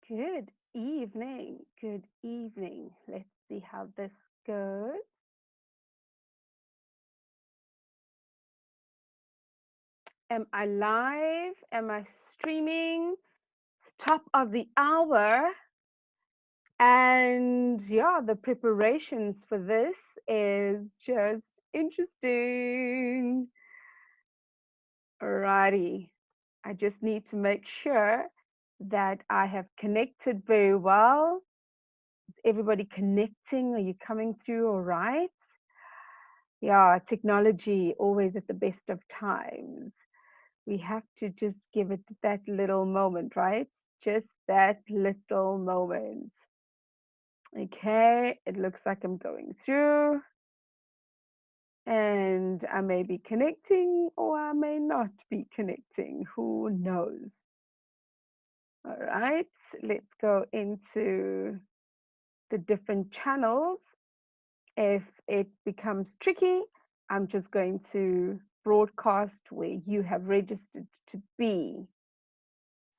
Good evening. Good evening. Let's see how this goes. Am I live? Am I streaming? It's top of the hour. And yeah, the preparations for this is just interesting. Alrighty. I just need to make sure that I have connected very well. Is everybody connecting? Are you coming through all right? Yeah, technology always at the best of times. We have to just give it that little moment, right? Just that little moment. Okay, it looks like I'm going through and I may be connecting or I may not be connecting. Who knows? All right, let's go into the different channels. If it becomes tricky, I'm just going to broadcast where you have registered to be.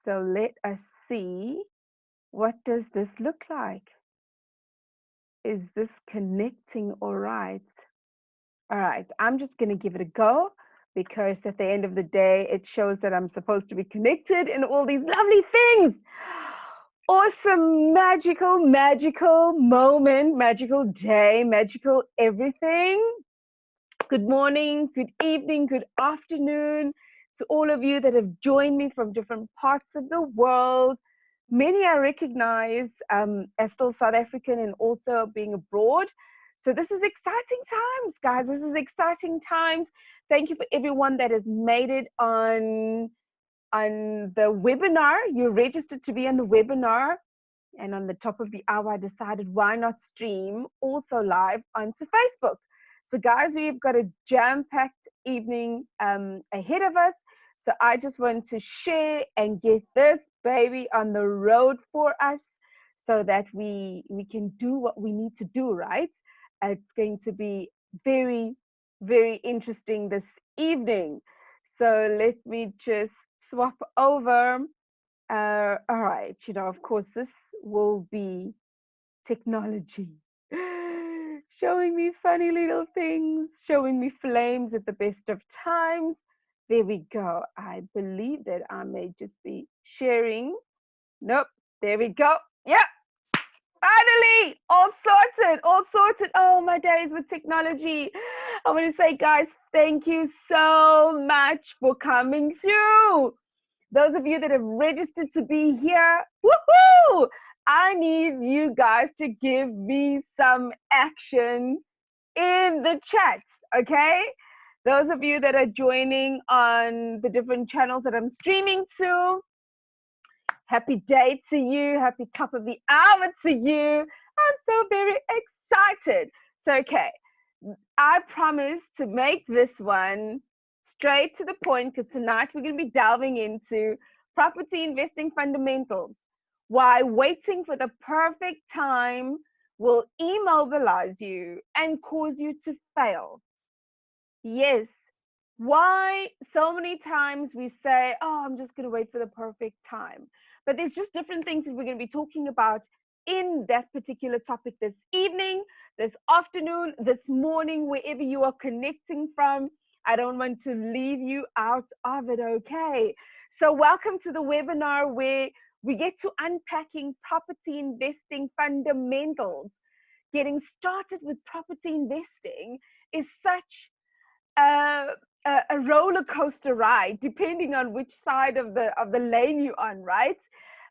So let us see, what does this look like? Is this connecting all right? All right, I'm just going to give it a go because at the end of the day, it shows that I'm supposed to be connected and all these lovely things. Awesome, magical, magical moment, magical day, magical everything. Good morning, good evening, good afternoon to all of you that have joined me from different parts of the world. Many I recognize as still South African and also being abroad. So this is exciting times, guys. This is exciting times. Thank you for everyone that has made it on the webinar. You're registered to be on the webinar. And on the top of the hour, I decided why not stream also live onto Facebook. So guys, we've got a jam-packed evening ahead of us. So I just want to share and get this baby on the road for us so that we can do what we need to do, right? It's going to be very, very interesting this evening. So let me just swap over. All right, of course, this will be technology showing me funny little things, showing me flames at the best of times. There we go. I believe that I may just be sharing. Nope, there we go. Yeah, finally, all sorted, all sorted. Oh, my days with technology. I want to say, guys, thank you so much for coming through. Those of you that have registered to be here, woohoo! I need you guys to give me some action in the chat, okay? Those of you that are joining on the different channels that I'm streaming to, happy day to you, happy top of the hour to you. I'm so very excited. So, okay, I promise to make this one straight to the point because tonight we're going to be delving into property investing fundamentals. Why waiting for the perfect time will immobilize you and cause you to fail. Yes. Why so many times we say, oh, I'm just going to wait for the perfect time. But there's just different things that we're going to be talking about in that particular topic this evening, this afternoon, this morning, wherever you are connecting from. I don't want to leave you out of it, okay? So welcome to the webinar where we get to unpacking property investing fundamentals. Getting started with property investing is such a, a roller coaster ride, depending on which side of the lane you're on, right?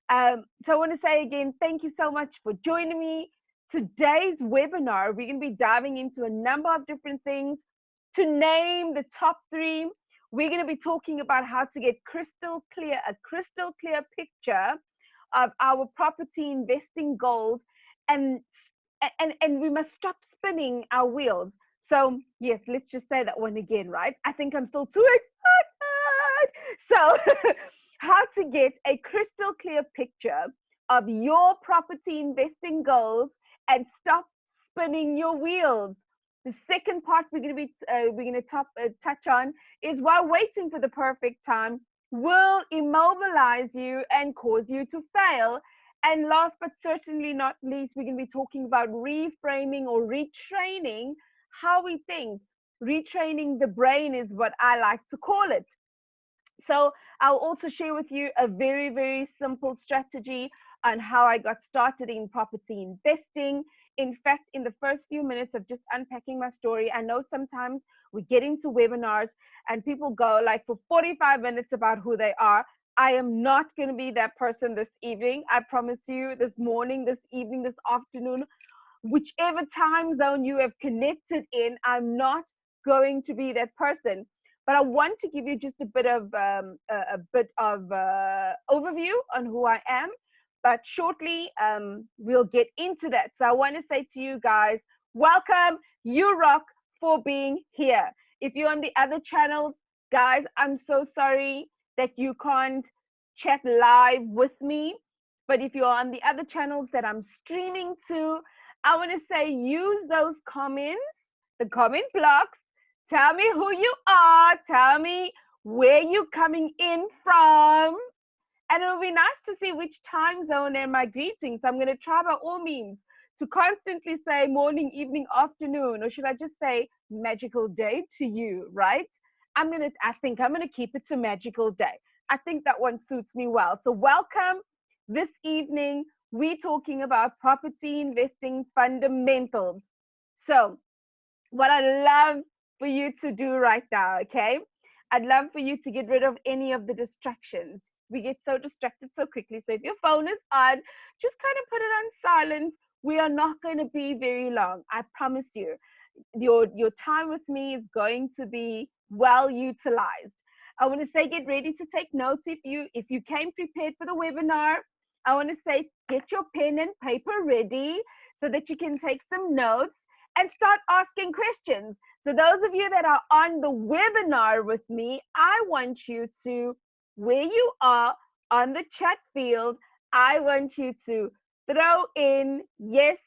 So I want to say again, thank you so much for joining me. Today's webinar, we're going to be diving into a number of different things. To name the top three, we're going to be talking about how to get a crystal clear picture of our property investing goals, and and we must stop spinning our wheels. So yes, let's just say that one again, right? I think I'm still too excited. So how to get a crystal clear picture of your property investing goals and stop spinning your wheels. The second part we're going to touch on is while waiting for the perfect time will immobilize you and cause you to fail. And last but certainly not least, we're going to be talking about reframing or retraining how we think. Retraining the brain is what I like to call it. So I'll also share with you a very, very simple strategy on how I got started in property investing. In fact, in the first few minutes of just unpacking my story, I know sometimes we get into webinars and people go like for 45 minutes about who they are. I am not going to be that person this evening. I promise you, this morning, this evening, this afternoon, whichever time zone you have connected in, I'm not going to be that person. But I want to give you just a bit of overview on who I am. But shortly, we'll get into that. So I want to say to you guys, welcome, you rock, for being here. If you're on the other channels, guys, I'm so sorry that you can't chat live with me. But if you're on the other channels that I'm streaming to, I want to say use those comments, the comment blocks. Tell me who you are. Tell me where you're coming in from. And it will be nice to see which time zone and my greetings. I'm going to try by all means to constantly say morning, evening, afternoon, or should I just say magical day to you, right? I think I'm going to keep it to magical day. I think that one suits me well. So welcome this evening. We're talking about property investing fundamentals. So what I love for you to do right now, okay? I'd love for you to get rid of any of the distractions. We get so distracted so quickly. So if your phone is on, just kind of put it on silent. We are not going to be very long. I promise you. Your time with me is going to be well utilized. I want to say get ready to take notes if you came prepared for the webinar. I want to say get your pen and paper ready so that you can take some notes and start asking questions. So those of you that are on the webinar with me, I want you to, where you are on the chat field, I want you to throw in, yes,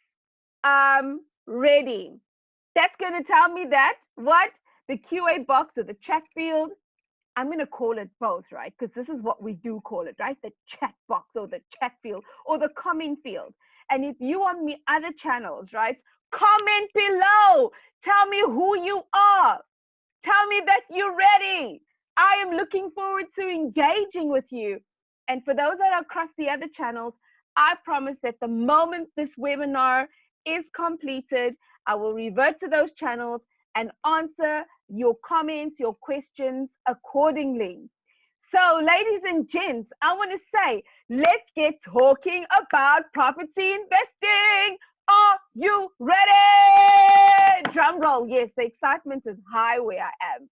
I'm ready. That's going to tell me that what the QA box or the chat field, I'm going to call it both, right? Because this is what we do call it, right? The chat box or the chat field or the comment field. And if you on the other channels, right, comment below. Tell me who you are. Tell me that you're ready. I am looking forward to engaging with you. And for those that are across the other channels, I promise that the moment this webinar is completed, I will revert to those channels and answer your comments, your questions accordingly. So, ladies and gents, I want to say, let's get talking about property investing. Are you ready? Drum roll. Yes, the excitement is high where I am.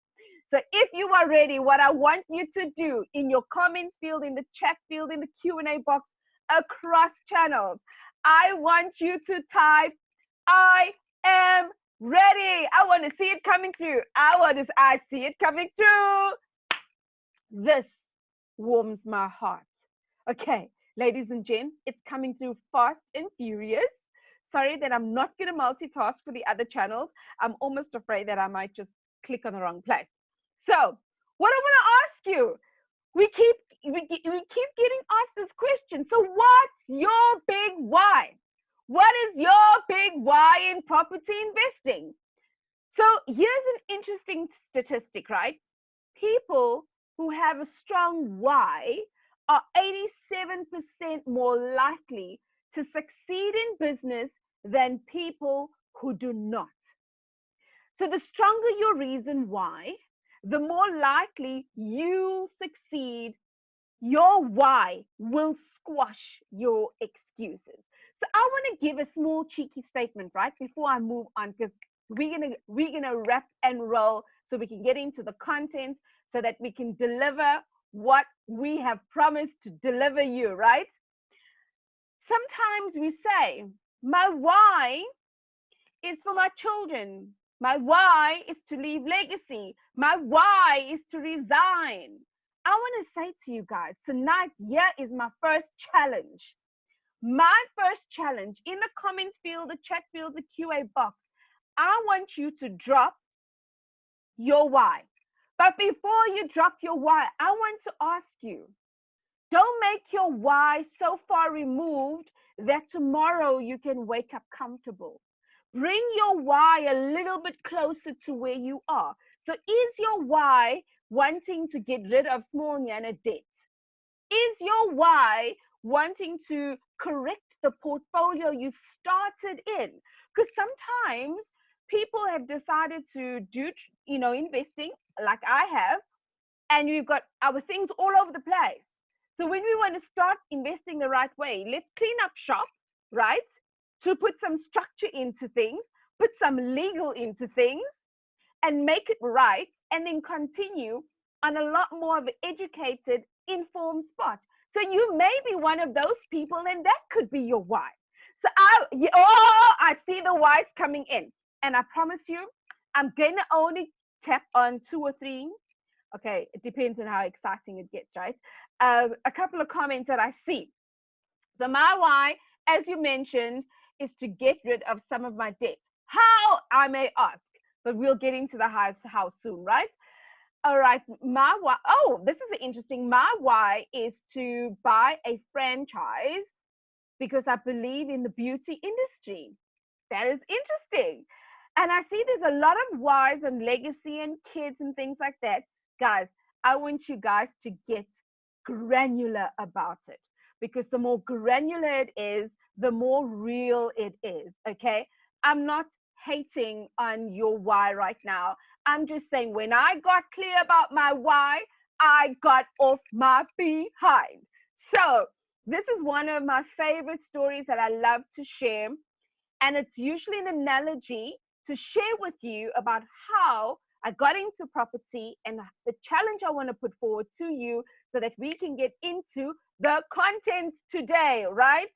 So if you are ready, what I want you to do in your comments field, in the chat field, in the Q&A box, across channels, I want you to type, I am ready. I want to see it coming through. I see it coming through. This warms my heart. Okay, ladies and gents, it's coming through fast and furious. Sorry that I'm not going to multitask for the other channels. I'm almost afraid that I might just click on the wrong place. So, what I want to ask you, we keep getting asked this question. So, what's your big why? What is your big why in property investing? So, here's an interesting statistic, right? People who have a strong why are 87% more likely to succeed in business than people who do not. So the stronger your reason why, the more likely you succeed. Your why will squash your excuses. So I want to give a small cheeky statement right before I move on, because we're gonna wrap and roll so we can get into the content so that we can deliver what we have promised to deliver you, right? Sometimes we say, my why is for my children. My why is to leave legacy. My why is to resign. I want to say to you guys tonight, here is my first challenge. My first challenge in the comments field, the chat field, the QA box. I want you to drop your why. But before you drop your why, I want to ask you, don't make your why so far removed that tomorrow you can wake up comfortable. Bring your why a little bit closer to where you are. So is your why wanting to get rid of small Nyana debt? Is your why wanting to correct the portfolio you started in? Because sometimes people have decided to do, investing like I have, and we've got our things all over the place. So when we want to start investing the right way, let's clean up shop, right? To put some structure into things, put some legal into things, and make it right, and then continue on a lot more of an educated, informed spot. So you may be one of those people, and that could be your why. So I see the whys coming in, and I promise you, I'm gonna only tap on 2 or 3. Okay, it depends on how exciting it gets, right? A couple of comments that I see. So my why, as you mentioned, is to get rid of some of my debts. How, I may ask, but we'll get into the how soon, right? All right, my why. Oh, this is interesting. My why is to buy a franchise because I believe in the beauty industry. That is interesting. And I see there's a lot of whys and legacy and kids and things like that. Guys, I want you guys to get granular about it, because the more granular it is, the more real it is. Okay. I'm not hating on your why right now. I'm just saying, when I got clear about my why, I got off my behind. So, this is one of my favorite stories that I love to share. And it's usually an analogy to share with you about how I got into property and the challenge I want to put forward to you so that we can get into the content today, right?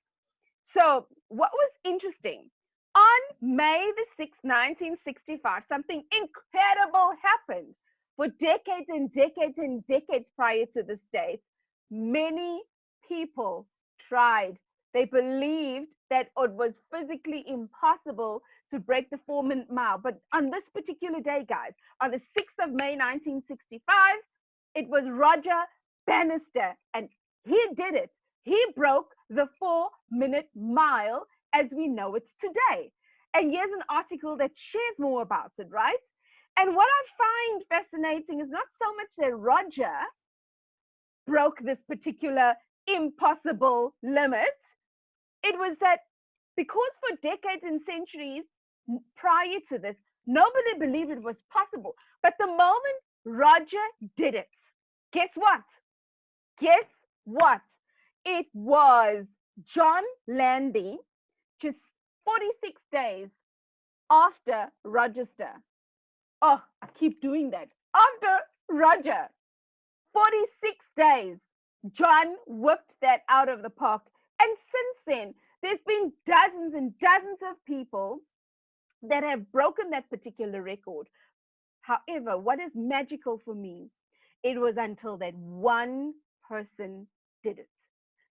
So, what was interesting? On May the 6th, 1965, something incredible happened. For decades and decades and decades prior to this date, many people tried. They believed that it was physically impossible to break the 4-minute mile. But on this particular day, guys, on the 6th of May, 1965, it was Roger Bannister, and he did it. He broke the 4-minute mile as we know it today. And here's an article that shares more about it, right? And what I find fascinating is not so much that Roger broke this particular impossible limit. It was that because for decades and centuries prior to this, nobody believed it was possible. But the moment Roger did it, guess what? Guess what? It was John Landy, just 46 days after Rochester. Oh, I keep doing that. After Roger, 46 days, John whipped that out of the park. And since then, there's been dozens and dozens of people that have broken that particular record. However, what is magical for me, it was until that one person did it.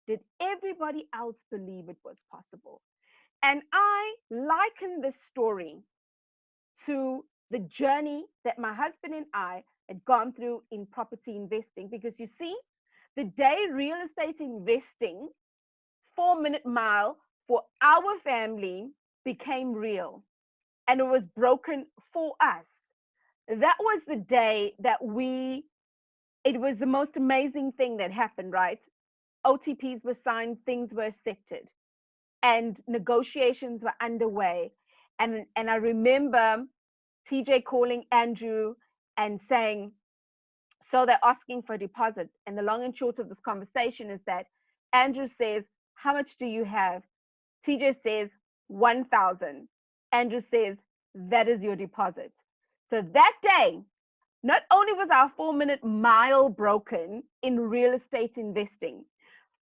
Did everybody else believe it was possible? And I liken this story to the journey that my husband and I had gone through in property investing. Because you see, the day real estate investing 4-minute mile for our family became real and it was broken for us. That was the day that it was the most amazing thing that happened, right? OTPs were signed, things were accepted, and negotiations were underway. And I remember TJ calling Andrew and saying, so they're asking for a deposit. And the long and short of this conversation is that Andrew says, how much do you have? TJ says, 1,000. Andrew says, that is your deposit. So that day, not only was our 4-minute mile broken in real estate investing,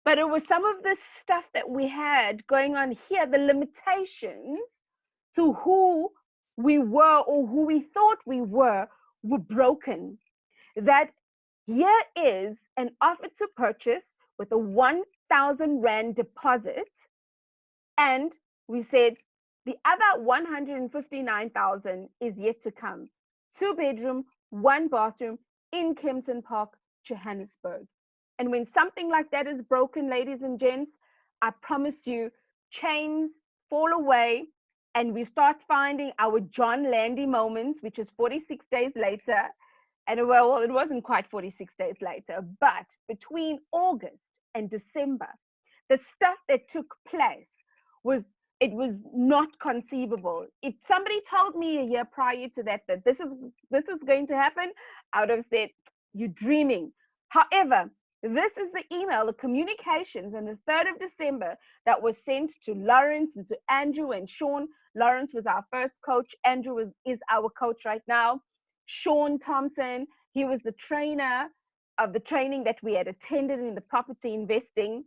but it was some of the stuff that we had going on here, the limitations to who we were or who we thought we were broken. That here is an offer to purchase with a 1,000 Rand deposit. And we said the other 159,000 is yet to come. 2-bedroom, 1 bathroom in Kempton Park, Johannesburg. And when something like that is broken, ladies and gents, I promise you, chains fall away and we start finding our John Landy moments, which is 46 days later. And well, it wasn't quite 46 days later, but between August and December, the stuff that took place was, it was not conceivable. If somebody told me a year prior to that this is going to happen, I would have said, you're dreaming. However, this is the email, the communications on the 3rd of December that was sent to Lawrence and to Andrew and Sean. Lawrence was our first coach. Andrew is our coach right now. Sean Thompson, he was the trainer of the training that we had attended in the property investing.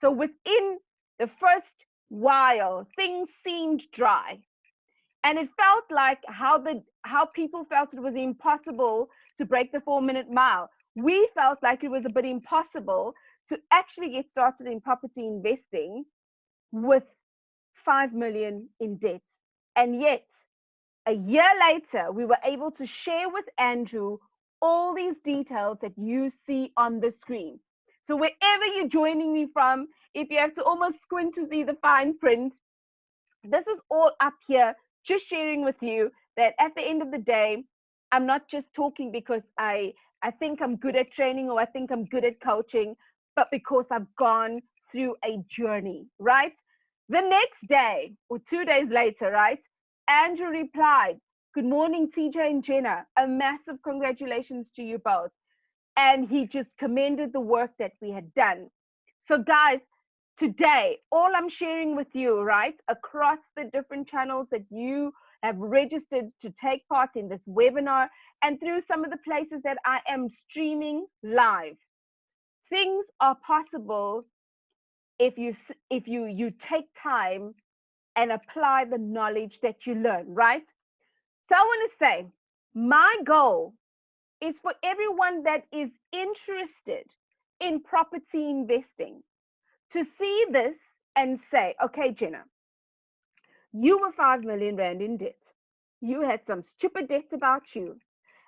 So within the first while, things seemed dry. And it felt like how people felt it was impossible to break the 4-minute mile. We felt like it was a bit impossible to actually get started in property investing with 5 million in debt. And yet, a year later, we were able to share with Andrew all these details that you see on the screen. So wherever you're joining me from, if you have to almost squint to see the fine print, this is all up here, just sharing with you that at the end of the day, I'm not just talking because I think I'm good at training or I think I'm good at coaching, but because I've gone through a journey, right? The next day or 2 days later, right, Andrew replied, "Good morning, TJ and Jenna. A massive congratulations to you both." And he just commended the work that we had done. So guys, today, all I'm sharing with you, right, across the different channels that you have registered to take part in this webinar and through some of the places that I am streaming live, things are possible if you take time and apply the knowledge that you learn, right? So I want to say, my goal is for everyone that is interested in property investing to see this and say, okay, Jenna, you were 5 million Rand in debt. You had some stupid debts about you,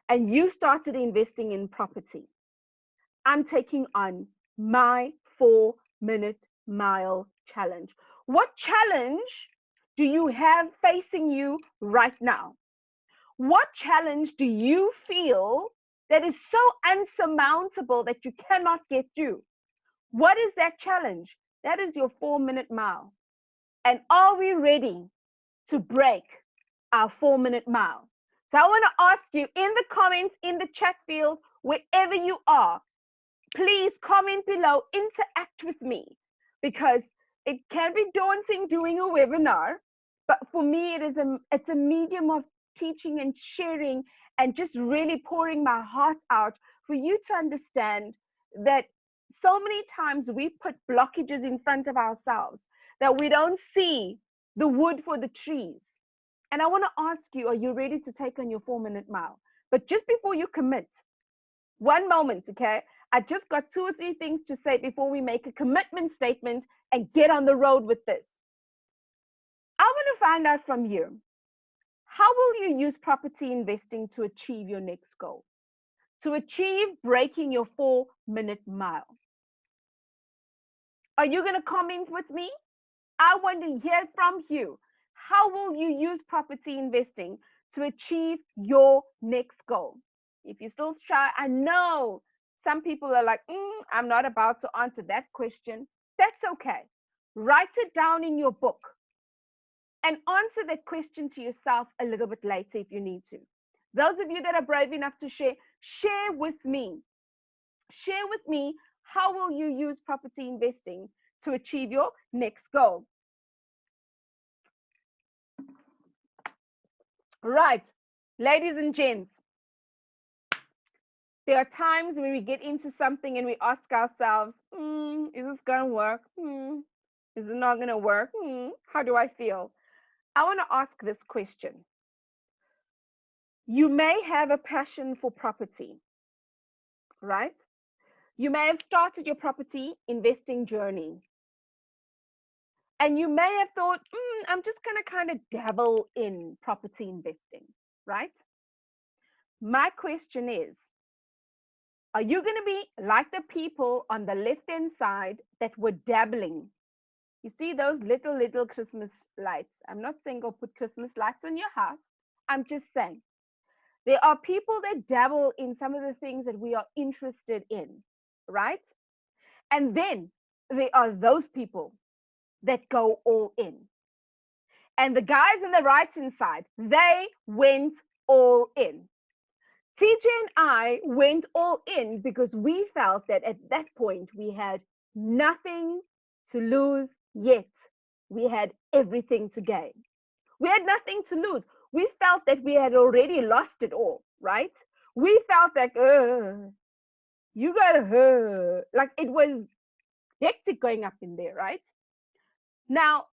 and you started investing in property. I'm taking on my 4-minute mile challenge. What challenge do you have facing you right now? What challenge do you feel that is so unsurmountable that you cannot get through? What is that challenge? That is your 4-minute mile. And are we ready to break our 4-minute mile? So I want to ask you in the comments, in the chat field, wherever you are, please comment below, interact with me, because it can be daunting doing a webinar, but for me it's a medium of teaching and sharing and just really pouring my heart out for you to understand that so many times we put blockages in front of ourselves that we don't see the wood for the trees. And I want to ask you, are you ready to take on your 4-minute mile? But just before you commit, one moment, okay? I just got 2 or 3 things to say before we make a commitment statement and get on the road with this. I want to find out from you, how will you use property investing to achieve your next goal? To achieve breaking your 4-minute mile? Are you going to comment with me? I want to hear from you. How will you use property investing to achieve your next goal? If you're still shy, I know some people are like, I'm not about to answer that question. That's okay. Write it down in your book and answer that question to yourself a little bit later if you need to. Those of you that are brave enough to share, share with me. Share with me, how will you use property investing to achieve your next goal? Right, ladies and gents, there are times when we get into something and we ask ourselves, is this going to work? Is it not going to work? How do I feel? I want to ask this question. You may have a passion for property, right? You may have started your property investing journey. And you may have thought, I'm just going to kind of dabble in property investing, right? My question is, Are you going to be like the people on the left-hand side that were dabbling? You see those little Christmas lights. I'm not saying go put Christmas lights on your house. I'm just saying there are people that dabble in some of the things that we are interested in, right? And then there are those people that go all in. And the guys on the right hand side, they went all in. TJ and I went all in because we felt that at that point we had nothing to lose yet. We had everything to gain. We had nothing to lose. We felt that we had already lost it all, right? We felt like, you got like it was hectic going up in there, right? Now,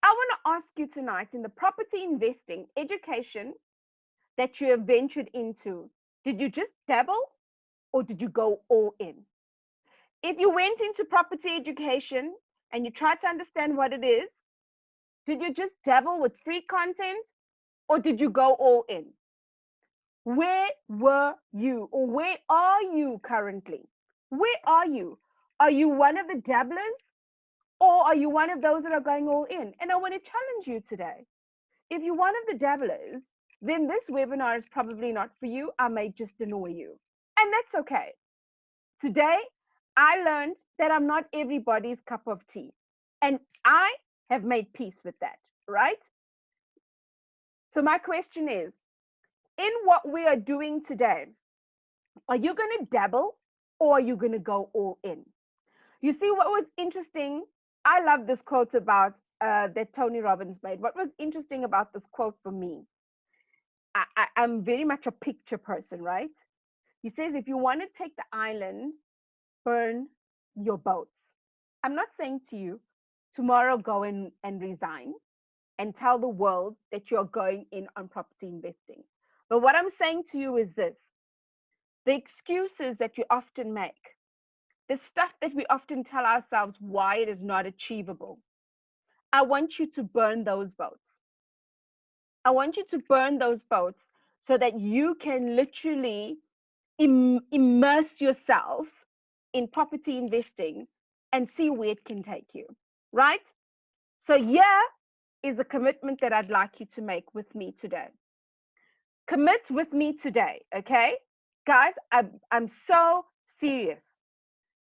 I want to ask you tonight in the property investing education that you have ventured into, did you just dabble or did you go all in? If you went into property education and you tried to understand what it is, did you just dabble with free content or did you go all in? Where were you or where are you currently? Where are you? Are you one of the dabblers or are you one of those that are going all in? And I want to challenge you today. If you're one of the dabblers, then this webinar is probably not for you. I may just annoy you. And that's okay. Today, I learned that I'm not everybody's cup of tea. And I have made peace with that, right? So my question is, in what we are doing today, are you going to dabble or are you going to go all in? You see, what was interesting, I love this quote about that Tony Robbins made. What was interesting about this quote for me, I'm very much a picture person, right? He says, if you want to take the island, burn your boats. I'm not saying to you, tomorrow go in and resign and tell the world that you're going in on property investing. But what I'm saying to you is this, the excuses that you often make, the stuff that we often tell ourselves why it is not achievable. I want you to burn those boats. I want you to burn those boats so that you can literally immerse yourself in property investing and see where it can take you, right? So here is a commitment that I'd like you to make with me today. Commit with me today, okay? Guys, I'm so serious.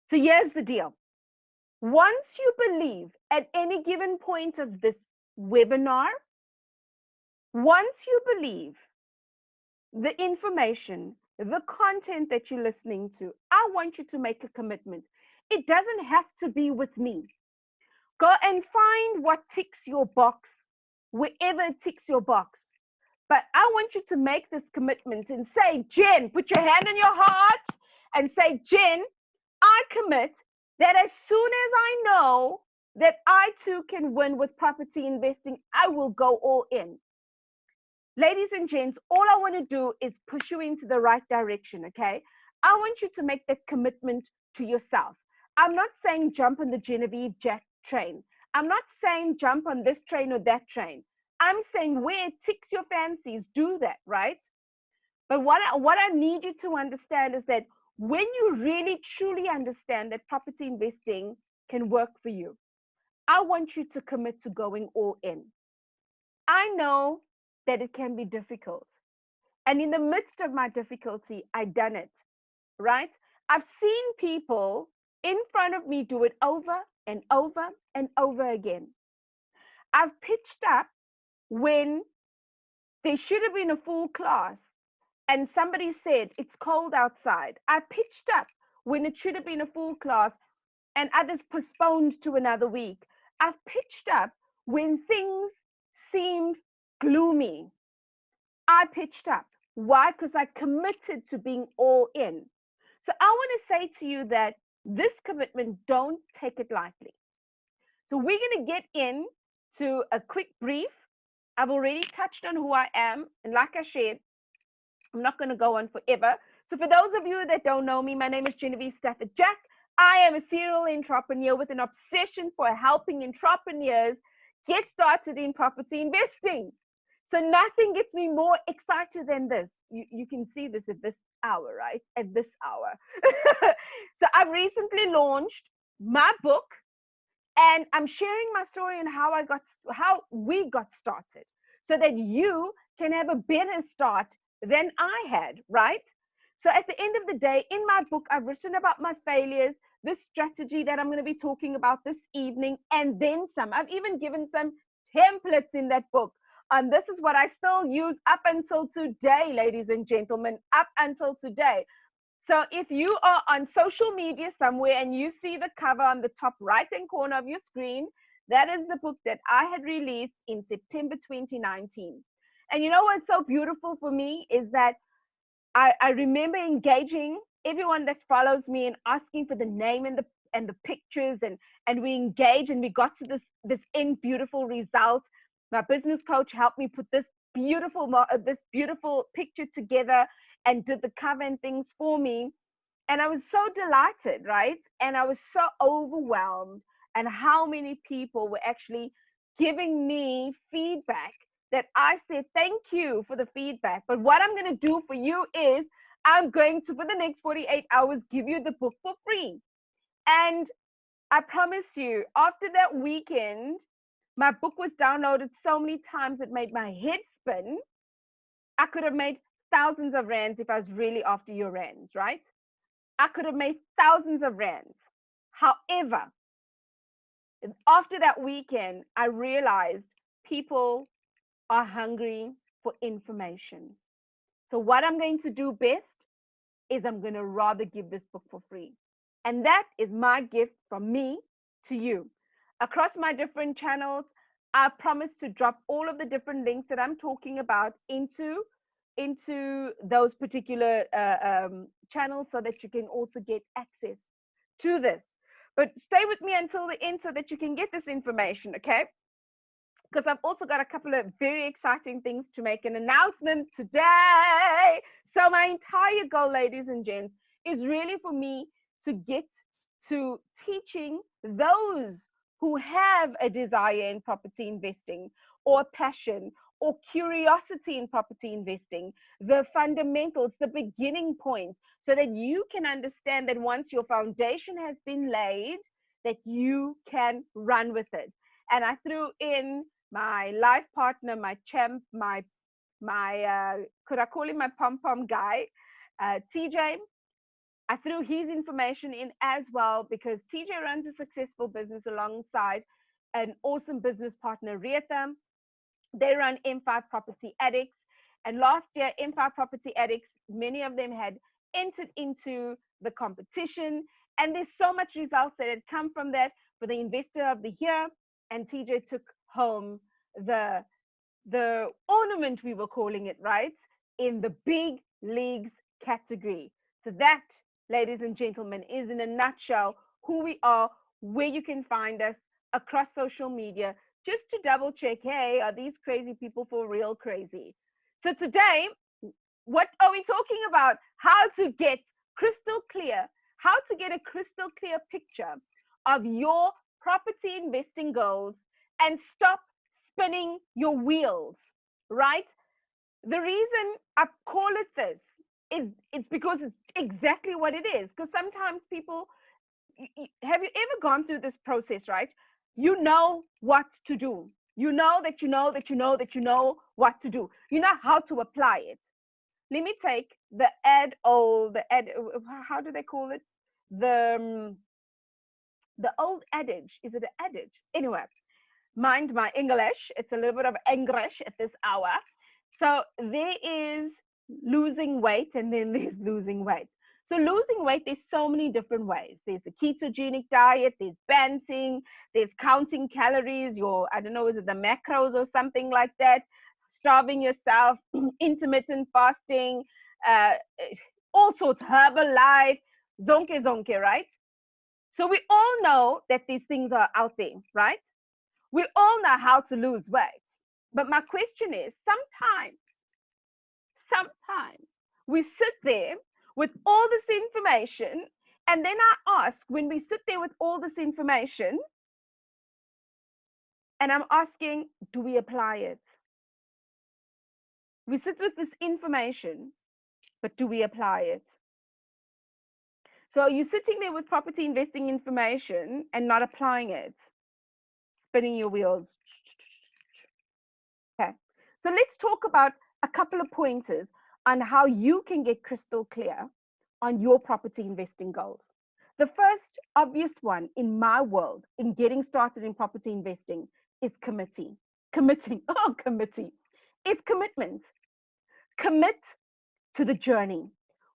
So here's the deal. Once you believe at any given point of this webinar, once you believe the information, the content that you're listening to, I want you to make a commitment. It doesn't have to be with me. Go and find what ticks your box, wherever it ticks your box. But I want you to make this commitment and say, Jen, put your hand on your heart and say, Jen, I commit that as soon as I know that I too can win with property investing, I will go all in. Ladies and gents, all I want to do is push you into the right direction, okay? I want you to make that commitment to yourself. I'm not saying jump on the Genevieve Jack train. I'm not saying jump on this train or that train. I'm saying where it ticks your fancies, do that, right? But what I need you to understand is that when you really truly understand that property investing can work for you, I want you to commit to going all in. I know that it can be difficult. And in the midst of my difficulty, I've done it, right? I've seen people in front of me do it over and over and over again. I've pitched up when there should have been a full class and somebody said, it's cold outside. I pitched up when it should have been a full class and others postponed to another week. I've pitched up when things seemed gloomy. I pitched up. Why? Because I committed to being all in. So I want to say to you that this commitment, don't take it lightly. So we're going to get into a quick brief. I've already touched on who I am. And like I shared, I'm not going to go on forever. So for those of you that don't know me, my name is Genevieve Stafford Jack. I am a serial entrepreneur with an obsession for helping entrepreneurs get started in property investing. So nothing gets me more excited than this. You can see this if this hour, right? At this hour. So I've recently launched my book, and I'm sharing my story and how we got started, so that you can have a better start than I had, right? So at the end of the day, in my book, I've written about my failures, this strategy that I'm going to be talking about this evening, and then some. I've even given some templates in that book. And this is what I still use up until today, ladies and gentlemen, up until today. So if you are on social media somewhere and you see the cover on the top right hand corner of your screen, that is the book that I had released in September 2019. And you know what's so beautiful for me is that I remember engaging everyone that follows me and asking for the name and the pictures, and we engaged and we got to this end beautiful result. My business coach helped me put this beautiful picture together and did the cover and things for me. And I was so delighted, right? And I was so overwhelmed, and how many people were actually giving me feedback, that I said, thank you for the feedback. But what I'm going to do for you is I'm going to, for the next 48 hours, give you the book for free. And I promise you, after that weekend, my book was downloaded so many times it made my head spin. I could have made thousands of rands if I was really after your rands, right? I could have made thousands of rands. However, after that weekend, I realized people are hungry for information. So, what I'm going to do best is I'm going to rather give this book for free. And that is my gift from me to you. Across my different channels, I promise to drop all of the different links that I'm talking about into those particular channels, so that you can also get access to this. But stay with me until the end so that you can get this information, okay? Because I've also got a couple of very exciting things to make an announcement today. So my entire goal, ladies and gents, is really for me to get to teaching those who have a desire in property investing, or passion, or curiosity in property investing, the fundamentals, the beginning points, so that you can understand that once your foundation has been laid, that you can run with it. And I threw in my life partner, my champ, my could I call him my pom pom guy, TJ. I threw his information in as well, because TJ runs a successful business alongside an awesome business partner, Rieta. They run M5 Property Addicts. And last year, M5 Property Addicts, many of them had entered into the competition. And there's so much results that had come from that for the Investor of the Year. And TJ took home the ornament, we were calling it, right, in the big leagues category. So that, ladies and gentlemen, is in a nutshell who we are, where you can find us across social media, just to double check, hey, are these crazy people for real crazy? So today, what are we talking about? How to get crystal clear, how to get a crystal clear picture of your property investing goals, and stop spinning your wheels, right? The reason I call it this is it's because it's exactly what it is. Because sometimes people, have you ever gone through this process, right? You know what to do. You know that you know that you know that you know what to do. You know how to apply it. Let me take how do they call it? The old adage. Is it an adage? Anyway, mind my English. It's a little bit of English at this hour. So there is losing weight, and then there's losing weight. So losing weight, there's so many different ways. There's the ketogenic diet, there's banting, there's counting calories, I don't know, is it the macros or something like that? Starving yourself, intermittent fasting, uh, all sorts, herbal life, zonke zonke, right? So we all know that these things are out there, right? We all know how to lose weight. But my question is, sometimes we sit there with all this information, and then I ask, when we sit there with all this information, and I'm asking, do we apply it? We sit with this information, but do we apply it? So are you sitting there with property investing information and not applying it? Spinning your wheels. Okay. So let's talk about a couple of pointers on how you can get crystal clear on your property investing goals. The first obvious one in my world in getting started in property investing is committing. Committee is commitment. Commit to the journey.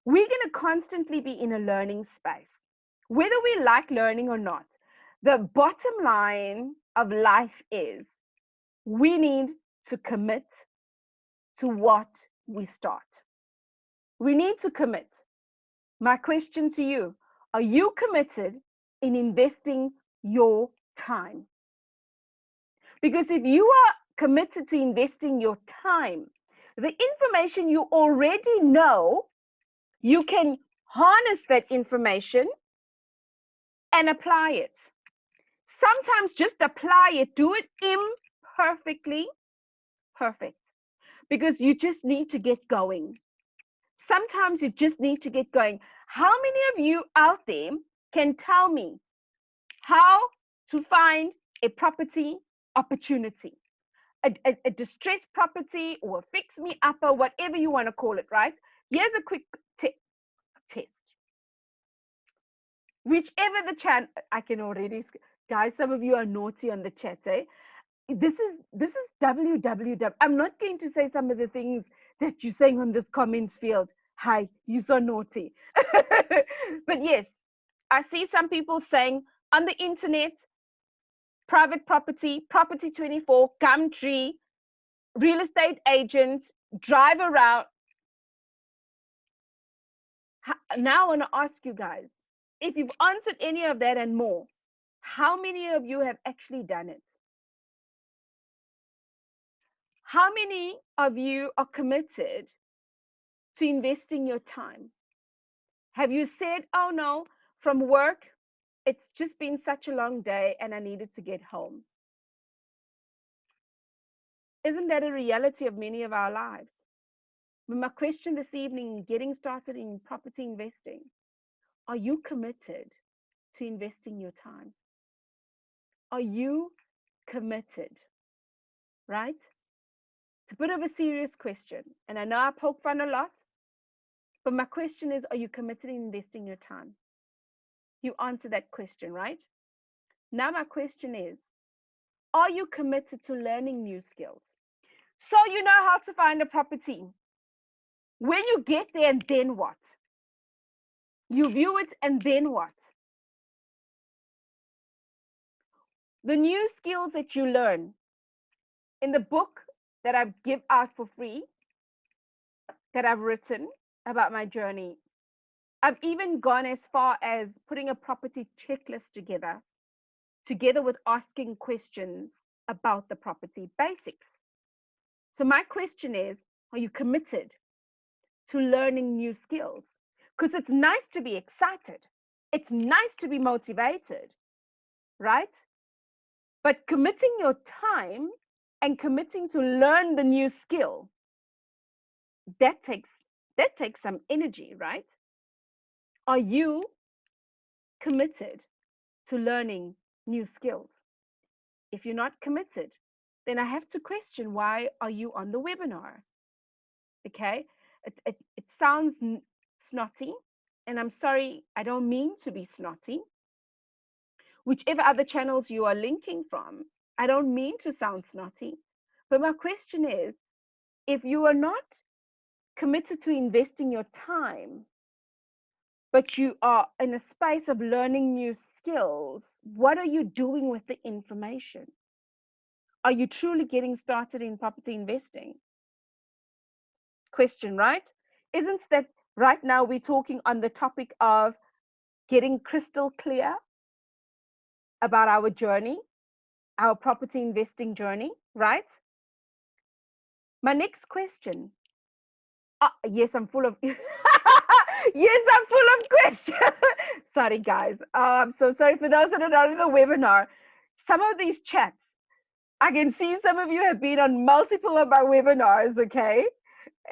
We're going to constantly be in a learning space, whether we like learning or not. The bottom line of life is we need to commit to what we start. We need to commit. My question to you, are you committed in investing your time? Because if you are committed to investing your time, the information you already know, you can harness that information and apply it. Sometimes just apply it, do it imperfectly perfect, because you just need to get going. Sometimes you just need to get going. How many of you out there can tell me how to find a property opportunity, a distressed property or a fix me up or whatever you want to call it, right? Here's a quick test. Whichever the channel, I can already, guys, some of you are naughty on the chat, eh? This is www. I'm not going to say some of the things that you're saying on this comments field. Hi, you're so naughty. But yes, I see some people saying on the internet, private property, property 24, Gumtree, real estate agents, drive around. Now I want to ask you guys, if you've answered any of that and more, how many of you have actually done it? How many of you are committed to investing your time? Have you said, oh no, from work, it's just been such a long day and I needed to get home? Isn't that a reality of many of our lives? But my question this evening, getting started in property investing, are you committed to investing your time? Are you committed? Right? It's a bit of a serious question. And I know I poke fun a lot, but my question is, are you committed in investing your time? You answer that question, right? Now my question is, are you committed to learning new skills? So you know how to find a property. When you get there, and then what? You view it, and then what? The new skills that you learn in the book that I give out for free, that I've written about my journey, I've even gone as far as putting a property checklist together with asking questions about the property basics. So my question is, are you committed to learning new skills? Because it's nice to be excited. It's nice to be motivated, right? But committing your time and committing to learn the new skill, that takes some energy, right? Are you committed to learning new skills? If you're not committed, then I have to question, why are you on the webinar? Okay, it sounds snotty, and I'm sorry, I don't mean to be snotty. Whichever other channels you are linking from, I don't mean to sound snotty. But my question is, if you are not committed to investing your time, but you are in a space of learning new skills, what are you doing with the information? Are you truly getting started in property investing? Question, right? Isn't that right now we're talking on the topic of getting crystal clear about our journey, our property investing journey, right? My next question. Yes, I'm full of yes, I'm full of questions. Sorry, guys. I'm so sorry for those that are not in the webinar. Some of these chats, I can see some of you have been on multiple of my webinars, okay?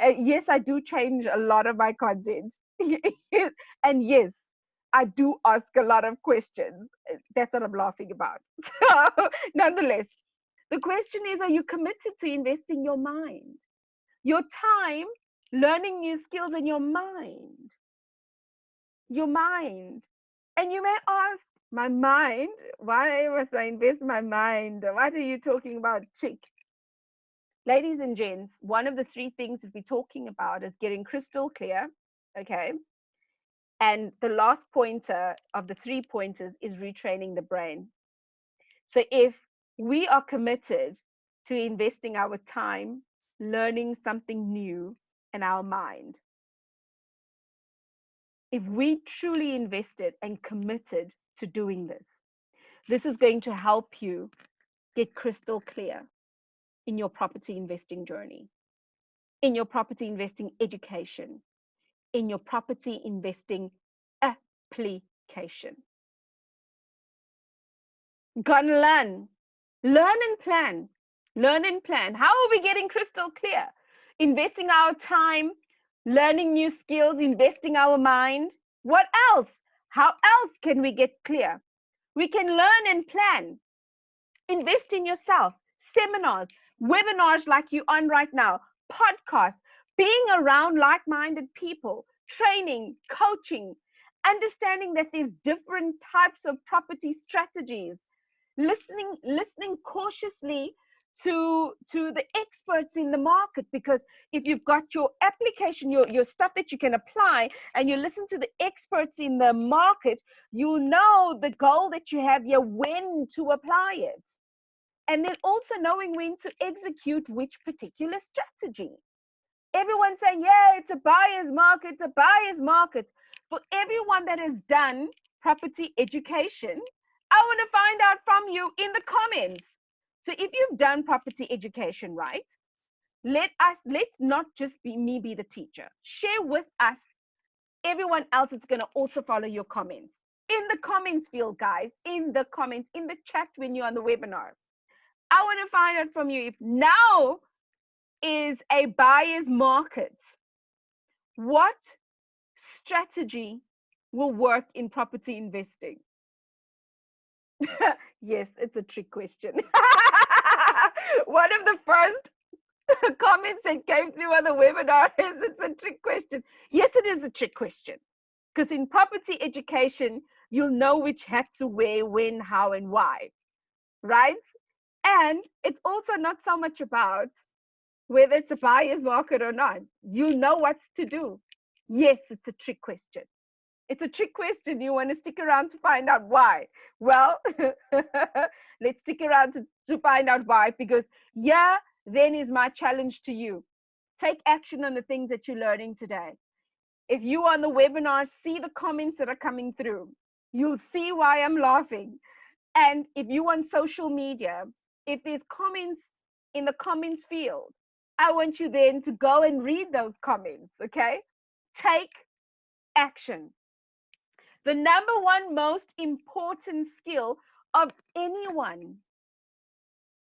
Yes, I do change a lot of my content. And yes, I do ask a lot of questions. That's what I'm laughing about. So, nonetheless, the question is, are you committed to investing your mind, your time, learning new skills in your mind? Your mind. And you may ask, my mind? Why must I invest my mind? What are you talking about, chick? Ladies and gents, one of the three things that we're talking about is getting crystal clear, okay? And the last pointer of the 3 pointers is retraining the brain. So if we are committed to investing our time, learning something new in our mind, if we truly invested and committed to doing this, this is going to help you get crystal clear in your property investing journey, in your property investing education, in your property investing application. Gonna learn and plan, learn and plan. How are we getting crystal clear? Investing our time, learning new skills, investing our mind. What else? How else can we get clear? We can learn and plan. Invest in yourself, seminars, webinars like you're on right now, podcasts, being around like-minded people, training, coaching, understanding that there's different types of property strategies, listening cautiously to the experts in the market, because if you've got your application, your stuff that you can apply, and you listen to the experts in the market, you'll know the goal that you have here, when to apply it, and then also knowing when to execute which particular strategy. Everyone's saying, yeah, it's a buyer's market, it's a buyer's market. For everyone that has done property education, I want to find out from you in the comments. So if you've done property education, right, let not just be me be the teacher. Share with us everyone else is going to also follow your comments. In the comments field, guys, in the comments, in the chat when you're on the webinar. I want to find out from you if now is a buyer's market, what strategy will work in property investing? Yes, it's a trick question. One of the first comments that came through on the webinar is it's a trick question. Yes, it is a trick question. Because in property education, you'll know which hat to wear, when, how, and why, right? And it's also not so much about whether it's a buyer's market or not. You know what to do. Yes, it's a trick question. It's a trick question. You want to stick around to find out why? Well, let's stick around to find out why, because yeah, then is my challenge to you. Take action on the things that you're learning today. If you on the webinar, see the comments that are coming through. You'll see why I'm laughing. And if you on social media, if there's comments in the comments field, I want you then to go and read those comments, okay? Take action. The number one most important skill of anyone,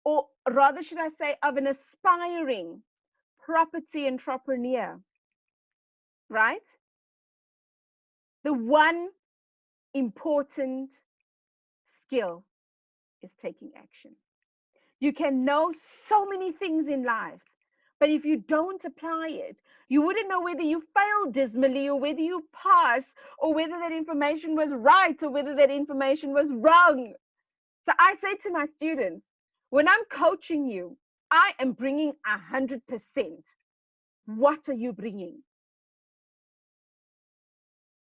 or rather should I say of an aspiring property entrepreneur, right? The one important skill is taking action. You can know so many things in life, but if you don't apply it, you wouldn't know whether you failed dismally or whether you passed, or whether that information was right or whether that information was wrong. So I say to my students, when I'm coaching you, I am bringing 100%. What are you bringing?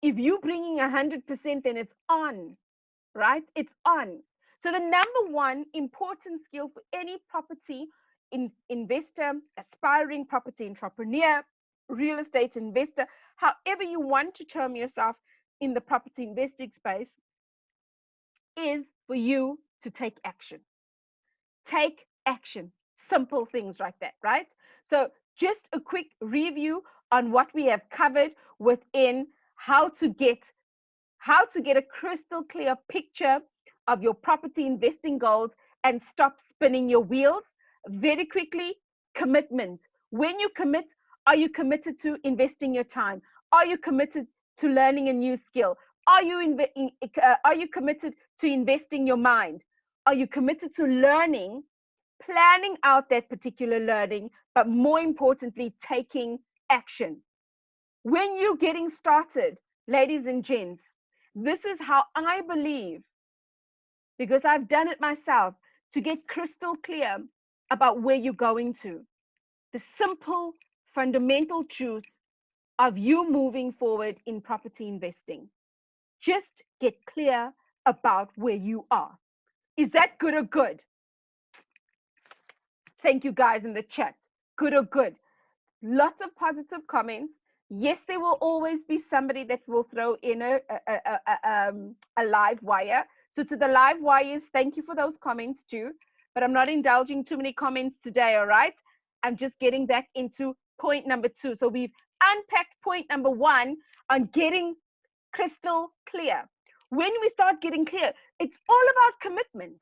If you're bringing 100%, then it's on, right? It's on. So the number one important skill for any property investor, aspiring property entrepreneur, real estate investor, however you want to term yourself in the property investing space, is for you to take action. Take action. Simple things like that, right? So just a quick review on what we have covered within how to get a crystal clear picture of your property investing goals and stop spinning your wheels. Very quickly, commitment. When you commit, Are you committed to investing your time? Are you committed to learning a new skill? Are you committed to investing your mind? Are you committed to learning, planning out that particular learning, but more importantly, taking action? When you're getting started, ladies and gents, this is how I believe, because I've done it myself, to get crystal clear about where you're going to. The simple, fundamental truth of you moving forward in property investing. Just get clear about where you are. Is that good or good? Thank you guys in the chat. Good or good? Lots of positive comments. Yes, there will always be somebody that will throw in a live wire. So to the live wires, thank you for those comments too. But I'm not indulging too many comments today, all right? I'm just getting back into point number 2. So we've unpacked point number 1 on getting crystal clear. When we start getting clear, it's all about commitment.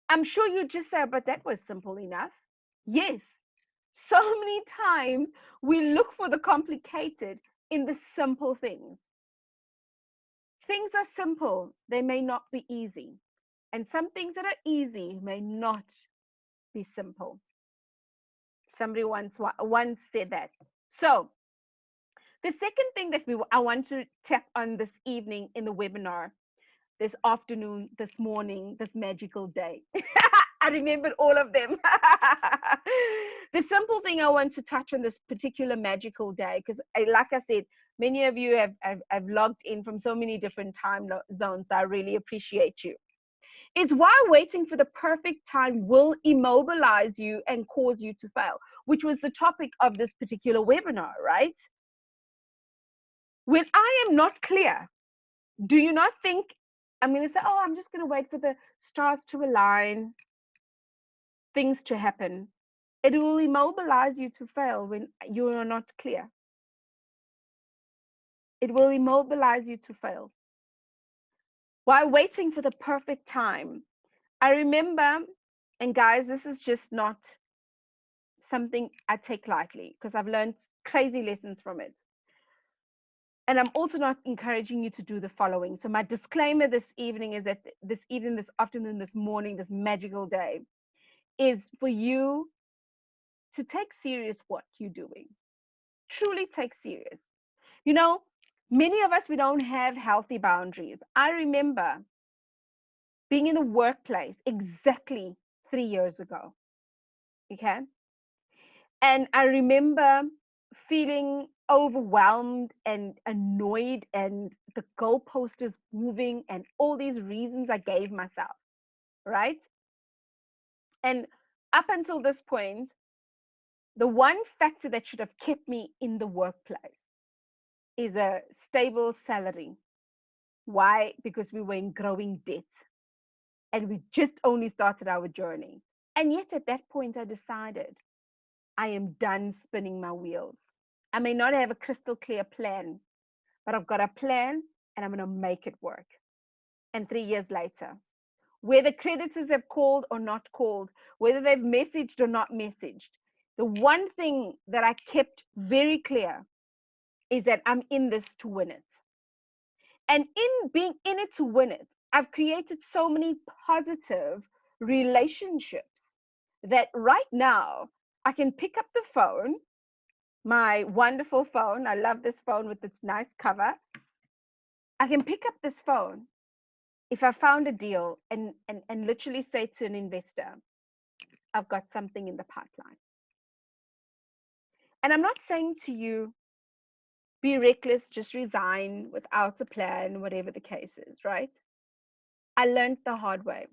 I'm sure you just say, but that was simple enough. Yes. So many times we look for the complicated in the simple things. Things are simple. They may not be easy. And some things that are easy may not be simple. Somebody once said that. So the second thing that I want to tap on this evening in the webinar, this afternoon, this morning, this magical day. I remembered all of them. The simple thing I want to touch on this particular magical day, because like I said, many of you have logged in from so many different time zones. So I really appreciate you. Is why waiting for the perfect time will immobilize you and cause you to fail, which was the topic of this particular webinar, right? When I am not clear, do you not think I'm going to say, oh, I'm just going to wait for the stars to align, things to happen? It will immobilize you to fail when you are not clear. It will immobilize you to fail. While waiting for the perfect time, I remember, and guys, this is just not something I take lightly because I've learned crazy lessons from it. And I'm also not encouraging you to do the following. So my disclaimer this evening is that this evening, this afternoon, this morning, this magical day is for you to take serious what you're doing. Truly take serious. You know, many of us, we don't have healthy boundaries. I remember being in a workplace exactly 3 years ago. Okay. And I remember feeling overwhelmed and annoyed, and the goalpost is moving, and all these reasons I gave myself, right? And up until this point, the one factor that should have kept me in the workplace is a stable salary. Why? Because we were in growing debt and we just only started our journey. And yet at that point, I decided I am done spinning my wheels. I may not have a crystal clear plan, but I've got a plan and I'm going to make it work. And 3 years later, whether creditors have called or not called, whether they've messaged or not messaged, the one thing that I kept very clear is that I'm in this to win it. And in being in it to win it, I've created so many positive relationships that right now I can pick up the phone, my wonderful phone. I love this phone with its nice cover. I can pick up this phone if I found a deal and literally say to an investor, I've got something in the pipeline. And I'm not saying to you, be reckless, just resign without a plan, whatever the case is, right? I learned the hard way.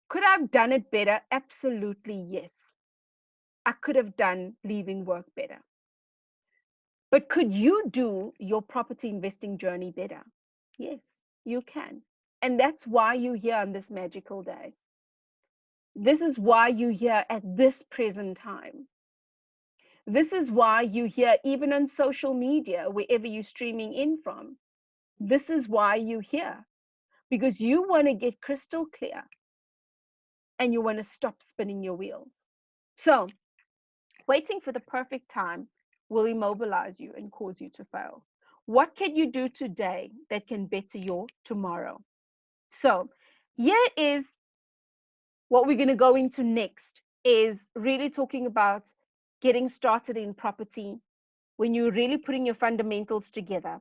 Could I have done it better? Absolutely, yes. I could have done leaving work better. But could you do your property investing journey better? Yes, you can. And that's why you're here on this magical day. This is why you're here at this present time. This is why you're here even on social media, wherever you're streaming in from. This is why you're here, because you want to get crystal clear and you want to stop spinning your wheels. So, waiting for the perfect time will immobilize you and cause you to fail. What can you do today that can better your tomorrow? So here is what we're going to go into next, is really talking about getting started in property when you're really putting your fundamentals together.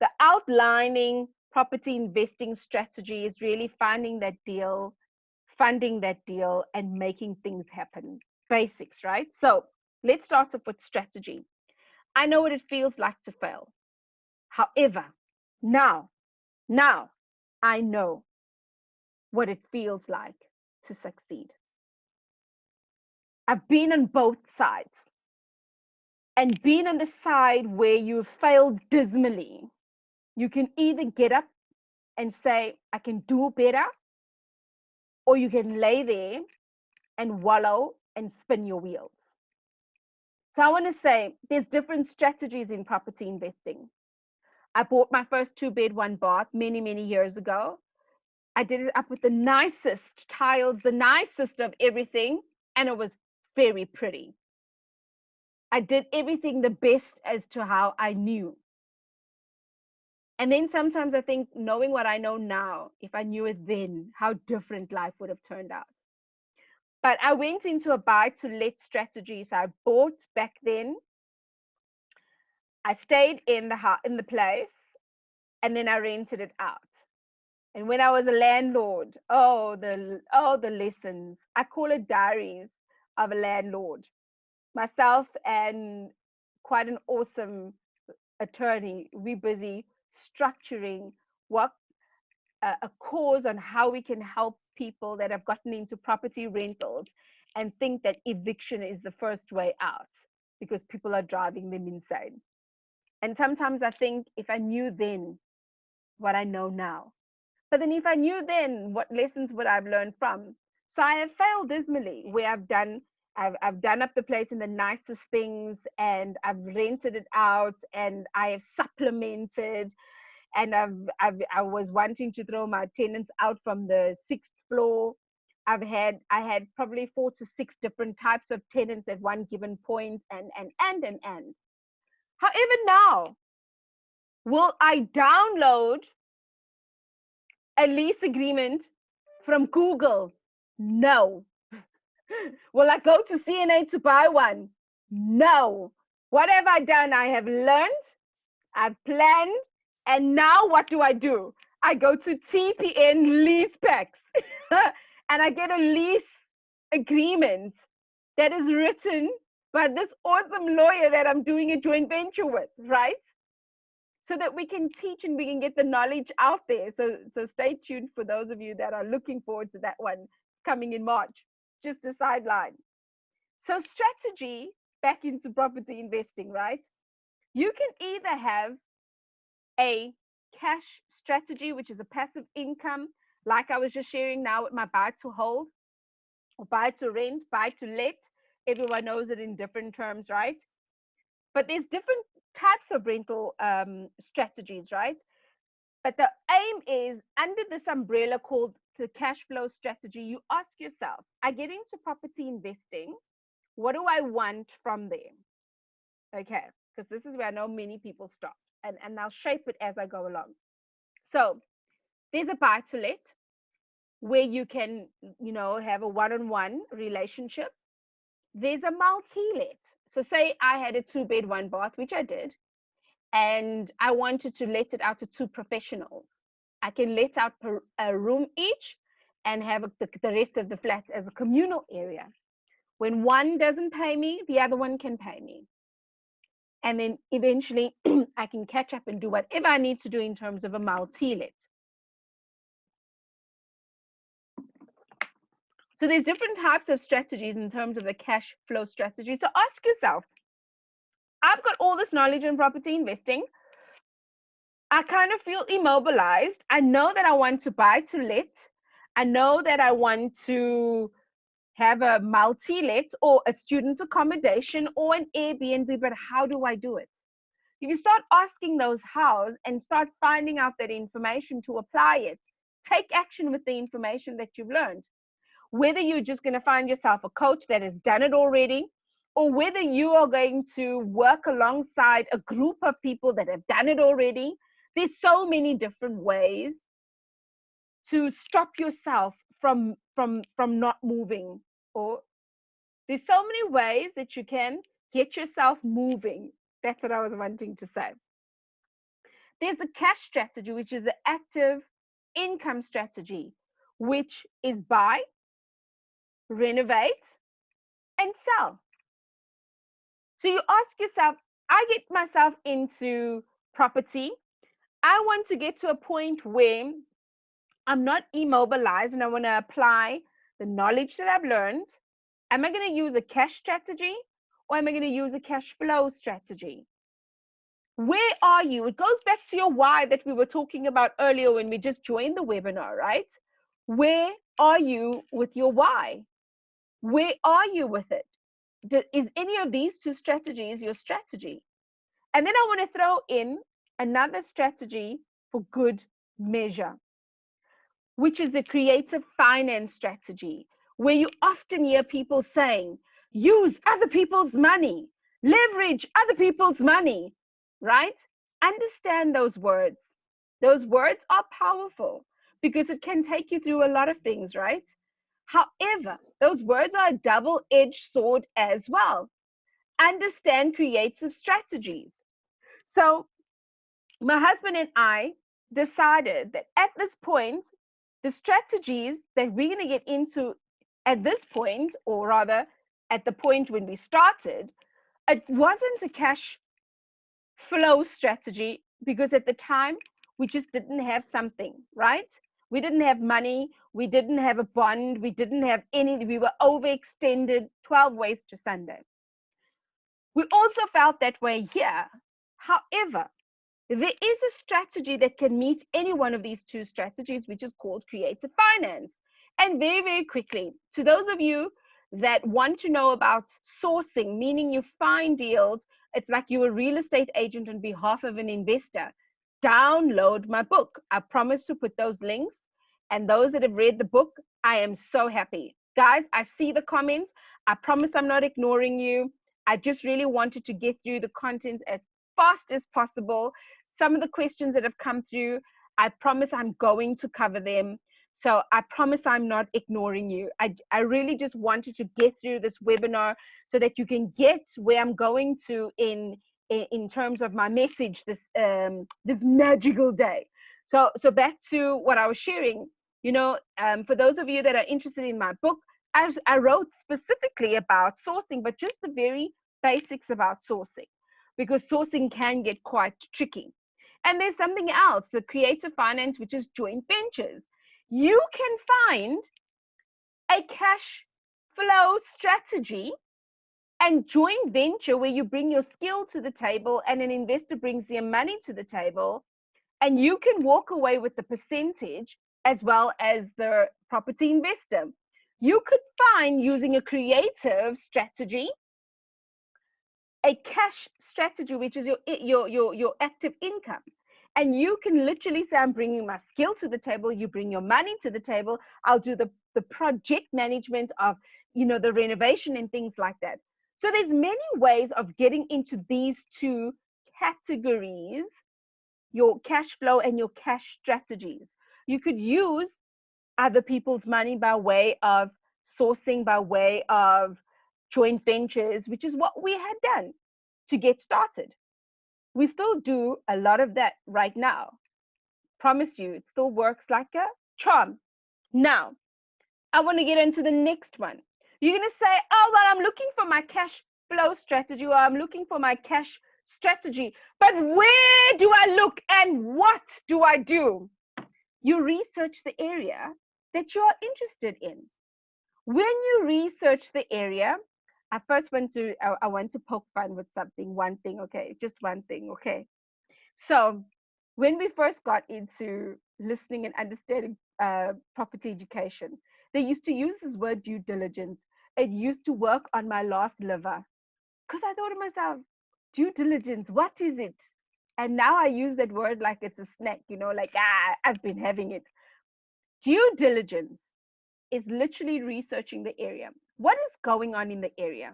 The outlining property investing strategy is really finding that deal, funding that deal, and making things happen. Basics, right? So let's start off with strategy. I know what it feels like to fail. However, now I know what it feels like to succeed. I've been on both sides, and being on the side where you failed dismally, you can either get up and say, I can do better, or you can lay there and wallow and spin your wheels. So I want to say there's different strategies in property investing. I bought my first 2-bed, 1-bath many years ago. I did it up with the nicest tiles, the nicest of everything, and it was very pretty. I did everything the best as to how I knew. And then sometimes I think, knowing what I know now, if I knew it then, how different life would have turned out. But I went into a buy to let strategy. So I bought back then. I stayed in the place, and then I rented it out. And when I was a landlord, the lessons. I call it diaries of a landlord. Myself and quite an awesome attorney, we busy structuring what a cause on how we can help people that have gotten into property rentals and think that eviction is the first way out because people are driving them insane. And sometimes I think, if I knew then what I know now, but then if I knew then, what lessons would I have learned from? So I have failed dismally where I've done up the place in the nicest things, and I've rented it out, and I have supplemented, and I was wanting to throw my tenants out from the 6th floor. I had probably 4 to 6 different types of tenants at one given point, and. However, now, will I download a lease agreement from Google? No. Will I go to CNA to buy one? No. What have I done? I have learned, I've planned, and now what do? I go to TPN lease packs and I get a lease agreement that is written by this awesome lawyer that I'm doing a joint venture with, right? So that we can teach and we can get the knowledge out there. So stay tuned for those of you that are looking forward to that one coming in March. Just a sideline. So strategy, back into property investing, right? You can either have a cash strategy, which is a passive income, like I was just sharing now with my buy to hold, or buy to rent, buy to let. Everyone knows it in different terms, right? But there's different types of rental strategies, right? But the aim is, under this umbrella called the cash flow strategy, you ask yourself, I get into property investing, what do I want from there? Okay, because this is where I know many people stop, and I'll shape it as I go along. So there's a buy to let where you can, have a one-on-one relationship. There's a multi-let. So say I had a 2-bed, 1-bath, which I did, and I wanted to let it out to 2 professionals. I can let out a room each and have the rest of the flat as a communal area. When one doesn't pay me, the other one can pay me. And then eventually I can catch up and do whatever I need to do in terms of a multi-let. So there's different types of strategies in terms of the cash flow strategy. So ask yourself, I've got all this knowledge in property investing. I kind of feel immobilized. I know that I want to buy to let. I know that I want to have a multi-let or a student accommodation or an Airbnb, but how do I do it? If you start asking those hows and start finding out that information to apply it, take action with the information that you've learned. Whether you're just going to find yourself a coach that has done it already, or whether you are going to work alongside a group of people that have done it already. There's so many different ways to stop yourself from not moving, or there's so many ways that you can get yourself moving. That's what I was wanting to say. There's the cash strategy, which is the active income strategy, which is buy, renovate, and sell. So you ask yourself, I get myself into property. I want to get to a point where I'm not immobilized and I want to apply the knowledge that I've learned. Am I going to use a cash strategy or am I going to use a cash flow strategy? Where are you? It goes back to your why that we were talking about earlier when we just joined the webinar, right? Where are you with your why? Where are you with it? Is any of these two strategies your strategy? And then I want to throw in another strategy for good measure, which is the creative finance strategy, where you often hear people saying, use other people's money, leverage other people's money, right? Understand those words. Those words are powerful because it can take you through a lot of things, right? However, those words are a double-edged sword as well. Understand creative strategies. So my husband and I decided that at this point, the strategies that we're going to get into at this point, or rather at the point when we started, it wasn't a cash flow strategy because at the time we just didn't have something, right? We didn't have money, we didn't have a bond, we didn't have any, we were overextended 12 ways to Sunday. We also felt that way here. However, there is a strategy that can meet any one of these two strategies, which is called creative finance. And very, very quickly, to those of you that want to know about sourcing, meaning you find deals, it's like you're a real estate agent on behalf of an investor, download my book. I promise to put those links. And those that have read the book, I am so happy. Guys, I see the comments. I promise I'm not ignoring you. I just really wanted to get through the content as fast as possible. Some of the questions that have come through, I promise I'm going to cover them. So I promise I'm not ignoring you. I really just wanted to get through this webinar so that you can get where I'm going to in terms of my message this magical day. So back to what I was sharing, for those of you that are interested in my book, I wrote specifically about sourcing, but just the very basics about sourcing, because sourcing can get quite tricky. And there's something else, the creative finance, which is joint ventures. You can find a cash flow strategy and joint venture where you bring your skill to the table and an investor brings their money to the table, and you can walk away with the percentage as well as the property investor. You could find, using a creative strategy, a cash strategy, which is your active income. And you can literally say, I'm bringing my skill to the table, you bring your money to the table, I'll do the project management of the renovation and things like that. So there's many ways of getting into these two categories, your cash flow and your cash strategies. You could use other people's money by way of sourcing, by way of joint ventures, which is what we had done to get started. We still do a lot of that right now. Promise you, it still works like a charm. Now, I want to get into the next one. You're going to say, oh, well, I'm looking for my cash flow strategy, or I'm looking for my cash strategy. But where do I look and what do I do? You research the area that you're interested in. When you research the area, I want to poke fun with something, one thing, okay? Just one thing, okay? So when we first got into listening and understanding property education, they used to use this word due diligence. It used to work on my last liver because I thought to myself, due diligence, what is it? And now I use that word like it's a snack, like, I've been having it. Due diligence is literally researching the area. What is going on in the area?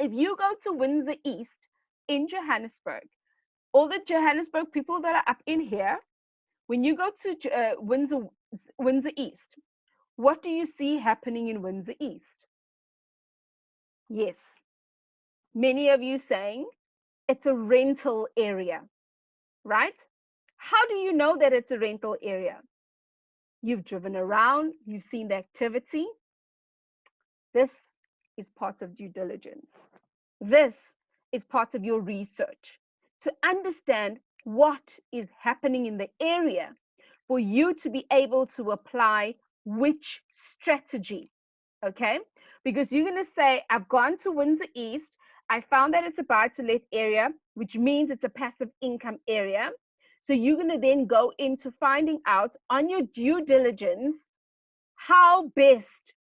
If you go to Windsor East in Johannesburg, all the Johannesburg people that are up in here, when you go to Windsor East, what do you see happening in Windsor East? Yes, many of you saying it's a rental area, right? How do you know that it's a rental area? You've driven around, you've seen the activity. This is part of due diligence. This is part of your research to understand what is happening in the area for you to be able to apply which strategy. Okay, because you're going to say, I've gone to Windsor East, I found that it's a buy to let area, which means it's a passive income area. So you're going to then go into finding out on your due diligence how best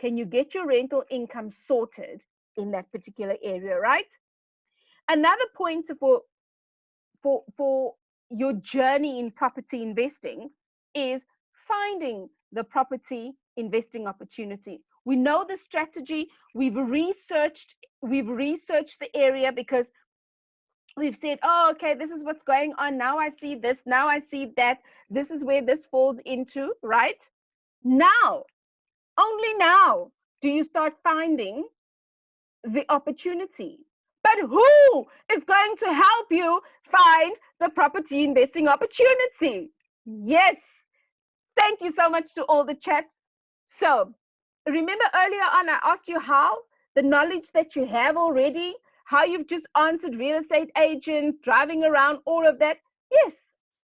can you get your rental income sorted in that particular area, right? Another point for your journey in property investing is finding the property investing opportunity. We know the strategy. We've researched the area because we've said, oh, okay, this is what's going on. Now I see this. Now I see that. This is where this falls into, right? Now, only now do you start finding the opportunity. But who is going to help you find the property investing opportunity? Yes. Thank you so much to all the chats. So, remember earlier on, I asked you how the knowledge that you have already, how you've just answered real estate agent, driving around, all of that. Yes,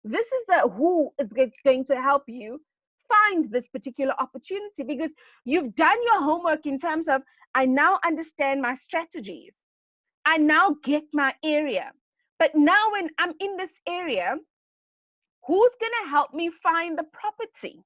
this is the who is going to help you find this particular opportunity because you've done your homework in terms of, I now understand my strategies. I now get my area. But now when I'm in this area, who's going to help me find the property?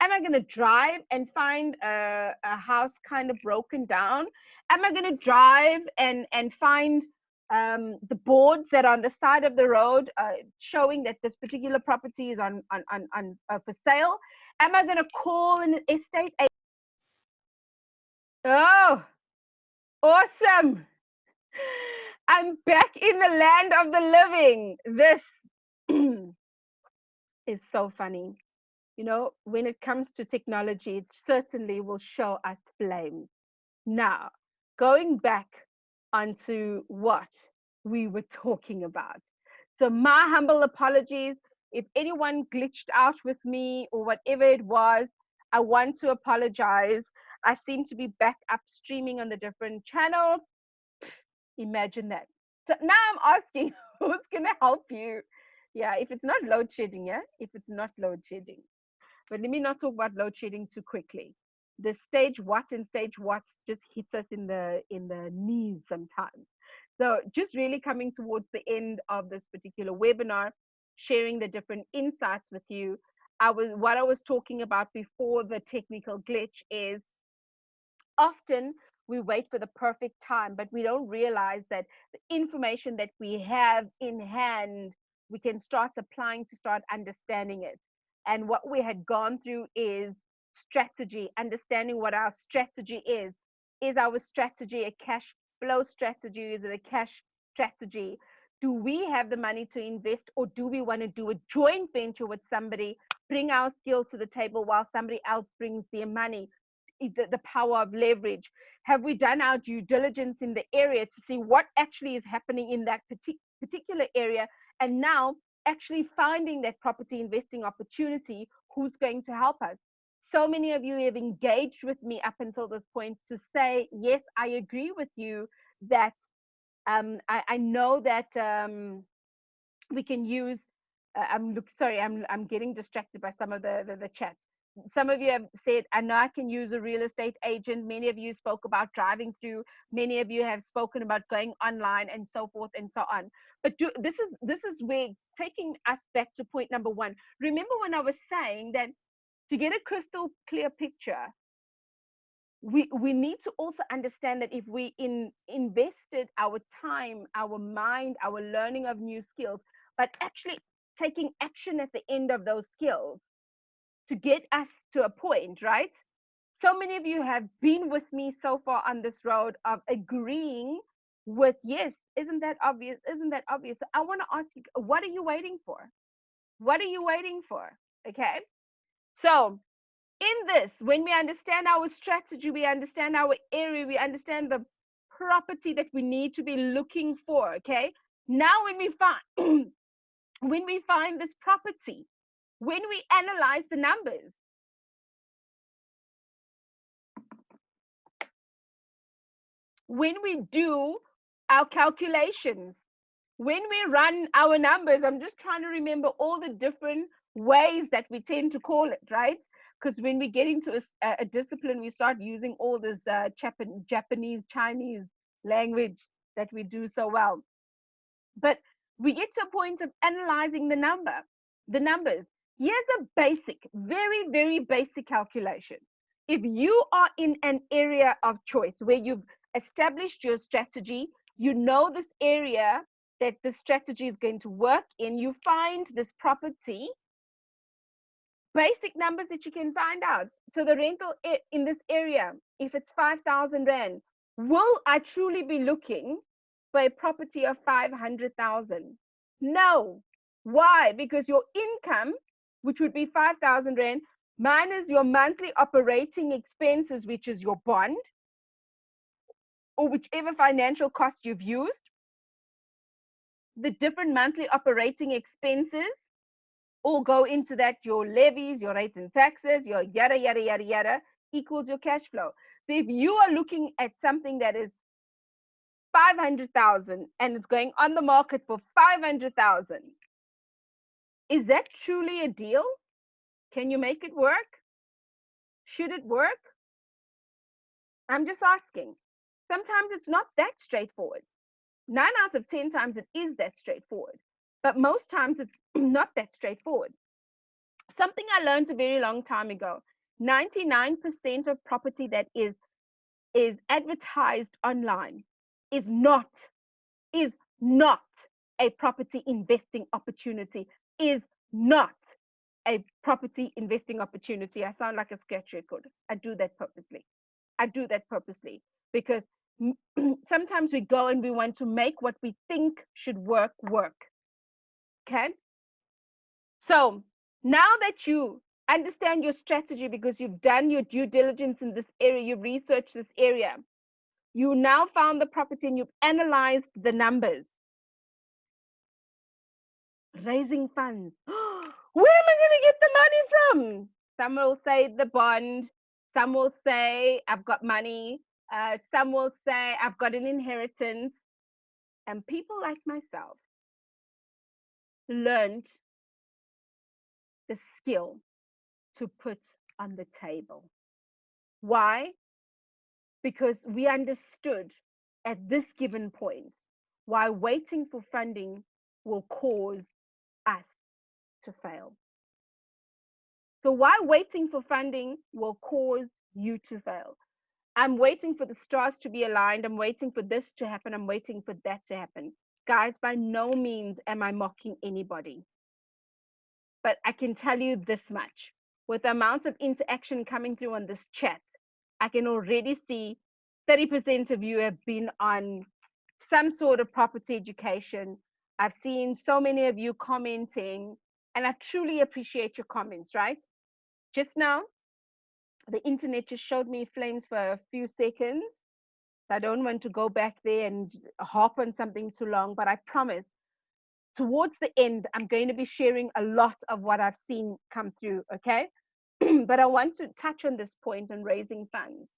Am I going to drive and find a house kind of broken down? Am I going to drive and find the boards that are on the side of the road showing that this particular property is on for sale? Am I going to call an estate agent? Oh, awesome. I'm back in the land of the living. This is so funny. You know, when it comes to technology, it certainly will show us flames. Now, going back onto what we were talking about. So, my humble apologies. If anyone glitched out with me or whatever it was, I want to apologize. I seem to be back up streaming on the different channels. Imagine that. So now I'm asking who's going to help you? Yeah, if it's not load shedding, yeah, if it's not load shedding. But let me not talk about load shedding too quickly. The stage what and stage what just hits us in the knees sometimes. So just really coming towards the end of this particular webinar, sharing the different insights with you. What I was talking about before the technical glitch is often we wait for the perfect time, but we don't realize that the information that we have in hand, we can start applying to start understanding it. And what we had gone through is strategy, understanding what our strategy is. Is our strategy a cash flow strategy? Is it a cash strategy? Do we have the money to invest, or do we want to do a joint venture with somebody, bring our skill to the table while somebody else brings their money? The power of leverage. Have we done our due diligence in the area to see what actually is happening in that particular area, and now actually finding that property investing opportunity? Who's going to help us? So many of you have engaged with me up until this point to say, yes, I agree with you that I know that we can use I'm getting distracted by some of the chat. Some of you have said, I know I can use a real estate agent. Many of you spoke about driving through. Many of you have spoken about going online and so forth and so on. But this is where taking us back to point number one. Remember when I was saying that to get a crystal clear picture, we need to also understand that if we invested our time, our mind, our learning of new skills, but actually taking action at the end of those skills to get us to a point, right? So many of you have been with me so far on this road of agreeing with, yes, isn't that obvious? Isn't that obvious? So I want to ask you, what are you waiting for? What are you waiting for? Okay. So in this, when we understand our strategy, we understand our area, we understand the property that we need to be looking for. Okay. Now when we find when we find this property, when we analyze the numbers, when we do our calculations, when we run our numbers, I'm just trying to remember all the different ways that we tend to call it, right? Because when we get into a discipline, we start using all this Japanese, Chinese language that we do so well. But we get to a point of analyzing the numbers. Here's a basic, very, very basic calculation. If you are in an area of choice where you've established your strategy, you know this area that the strategy is going to work in, you find this property, basic numbers that you can find out. So the rental in this area, if it's 5,000 Rand, will I truly be looking for a property of 500,000? No. Why? Because your income, which would be 5,000 Rand, minus your monthly operating expenses, which is your bond, or whichever financial cost you've used, the different monthly operating expenses all go into that, your levies, your rates and taxes, your yada, yada, yada, yada, equals your cash flow. So if you are looking at something that is 500,000 and it's going on the market for 500,000, is that truly a deal? Can you make it work? Should it work? I'm just asking. Sometimes it's not that straightforward. 9 out of 10 times it is that straightforward, but most times it's not that straightforward. Something I learned a very long time ago, 99% of property that is advertised online is not a property investing opportunity, is not a property investing opportunity. I sound like a sketch record. I do that purposely because sometimes we go and we want to make what we think should work. Okay. So now that you understand your strategy because you've done your due diligence in this area, you've researched this area, you now found the property and you've analyzed the numbers. Raising funds. Where am I going to get the money from? Some will say the bond. Some will say I've got money. Some will say I've got an inheritance. And people like myself learned the skill to put on the table. Why? Because we understood at this given point why waiting for funding will cause us to fail. So why waiting for funding will cause you to fail. I'm waiting for the stars to be aligned. I'm waiting for this to happen. I'm waiting for that to happen. Guys, by no means am I mocking anybody. But I can tell you this much. With the amounts of interaction coming through on this chat, I can already see 30% of you have been on some sort of property education. I've seen so many of you commenting, and I truly appreciate your comments, right? Just now, the internet just showed me flames for a few seconds. I don't want to go back there and harp on something too long, but I promise towards the end, I'm going to be sharing a lot of what I've seen come through, okay? But I want to touch on this point on raising funds.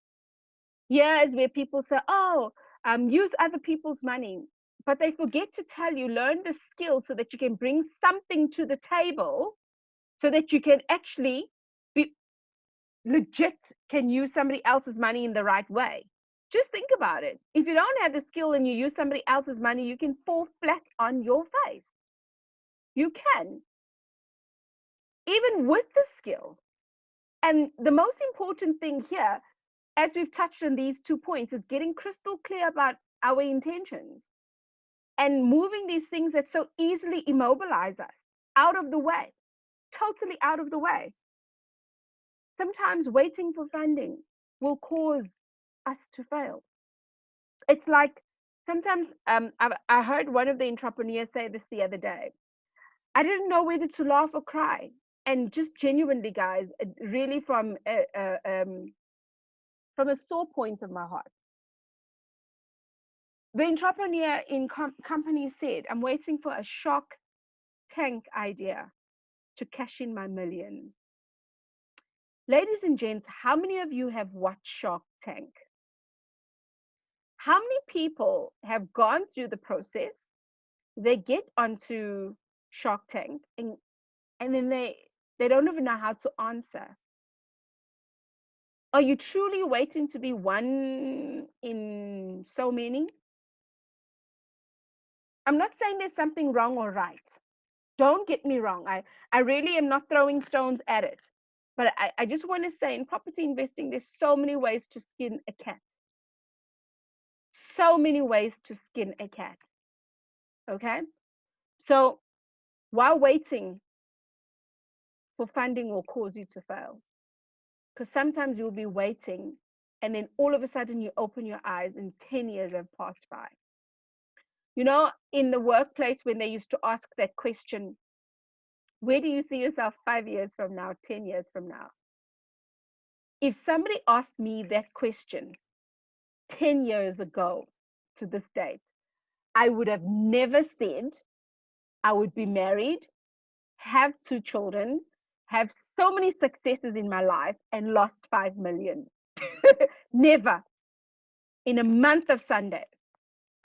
Here is where people say, oh, use other people's money. But they forget to tell you, learn the skill so that you can bring something to the table so that you can actually be legit, can use somebody else's money in the right way. Just think about it. If you don't have the skill and you use somebody else's money, you can fall flat on your face. You can, even with the skill. And the most important thing here, as we've touched on these 2 points, is getting crystal clear about our intentions and moving these things that so easily immobilize us out of the way, totally out of the way. Sometimes waiting for funding will cause us to fail. It's like sometimes I heard one of the entrepreneurs say this the other day. I didn't know whether to laugh or cry. And just genuinely, guys, really from a sore point of my heart. The entrepreneur in company said, I'm waiting for a Shark Tank idea to cash in my million. Ladies and gents, how many of you have watched Shark Tank? How many people have gone through the process? They get onto Shark Tank and then they don't even know how to answer. Are you truly waiting to be one in so many? I'm not saying there's something wrong or right. Don't get me wrong. I really am not throwing stones at it. But I just want to say in property investing, there's so many ways to skin a cat. So many ways to skin a cat. Okay? So while waiting for funding will cause you to fail. Because sometimes you'll be waiting and then all of a sudden you open your eyes and 10 years have passed by. You know, in the workplace, when they used to ask that question, where do you see yourself 5 years from now, 10 years from now? If somebody asked me that question 10 years ago to this date, I would have never said I would be married, have 2 children, have so many successes in my life, and lost 5 million. Never in a month of Sundays.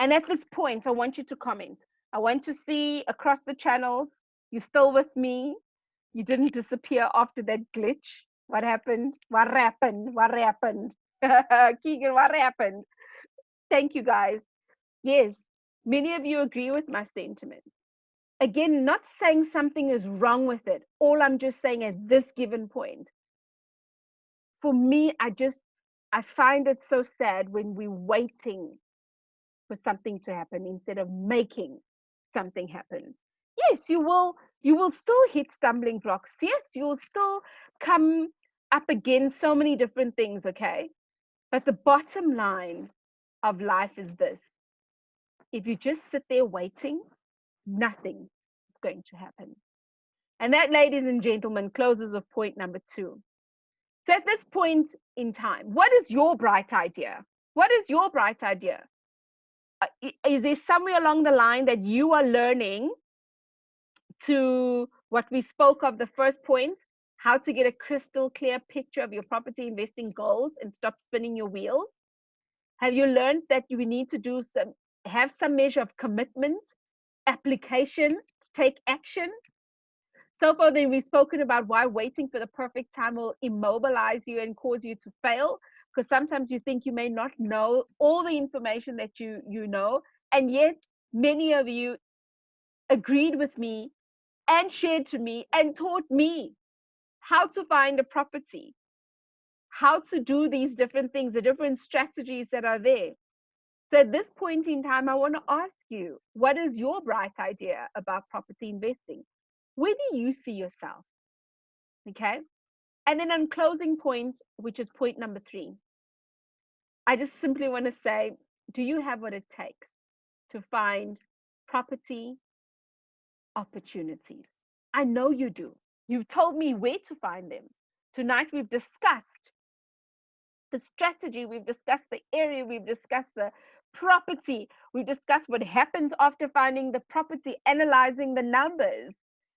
And at this point, I want you to comment. I want to see across the channels, you still with me? You didn't disappear after that glitch. What happened? What happened? What happened? Keegan, what happened? Thank you, guys. Yes, many of you agree with my sentiment. Again, not saying something is wrong with it. All I'm just saying at this given point, for me, I find it so sad when we're waiting for something to happen instead of making something happen. Yes, you will still hit stumbling blocks. Yes, you'll still come up against so many different things, okay? But the bottom line of life is this. If you just sit there waiting, nothing is going to happen. And that, ladies and gentlemen, closes of point number 2. So at this point in time, what is your bright idea? What is your bright idea? Is there somewhere along the line that you are learning to what we spoke of the first point, how to get a crystal clear picture of your property investing goals and stop spinning your wheels? Have you learned that you need to have some measure of commitment, application, to take action? So far, then we've spoken about why waiting for the perfect time will immobilize you and cause you to fail. Because sometimes you think you may not know all the information that you know, and yet many of you agreed with me and shared to me and taught me how to find a property, how to do these different things, the different strategies that are there. So at this point in time, I want to ask you, what is your bright idea about property investing? Where do you see yourself? Okay. And then on closing points, which is point number 3, I just simply want to say, do you have what it takes to find property opportunities? I know you do. You've told me where to find them. Tonight, we've discussed the strategy, we've discussed the area, we've discussed the property, we've discussed what happens after finding the property, analyzing the numbers.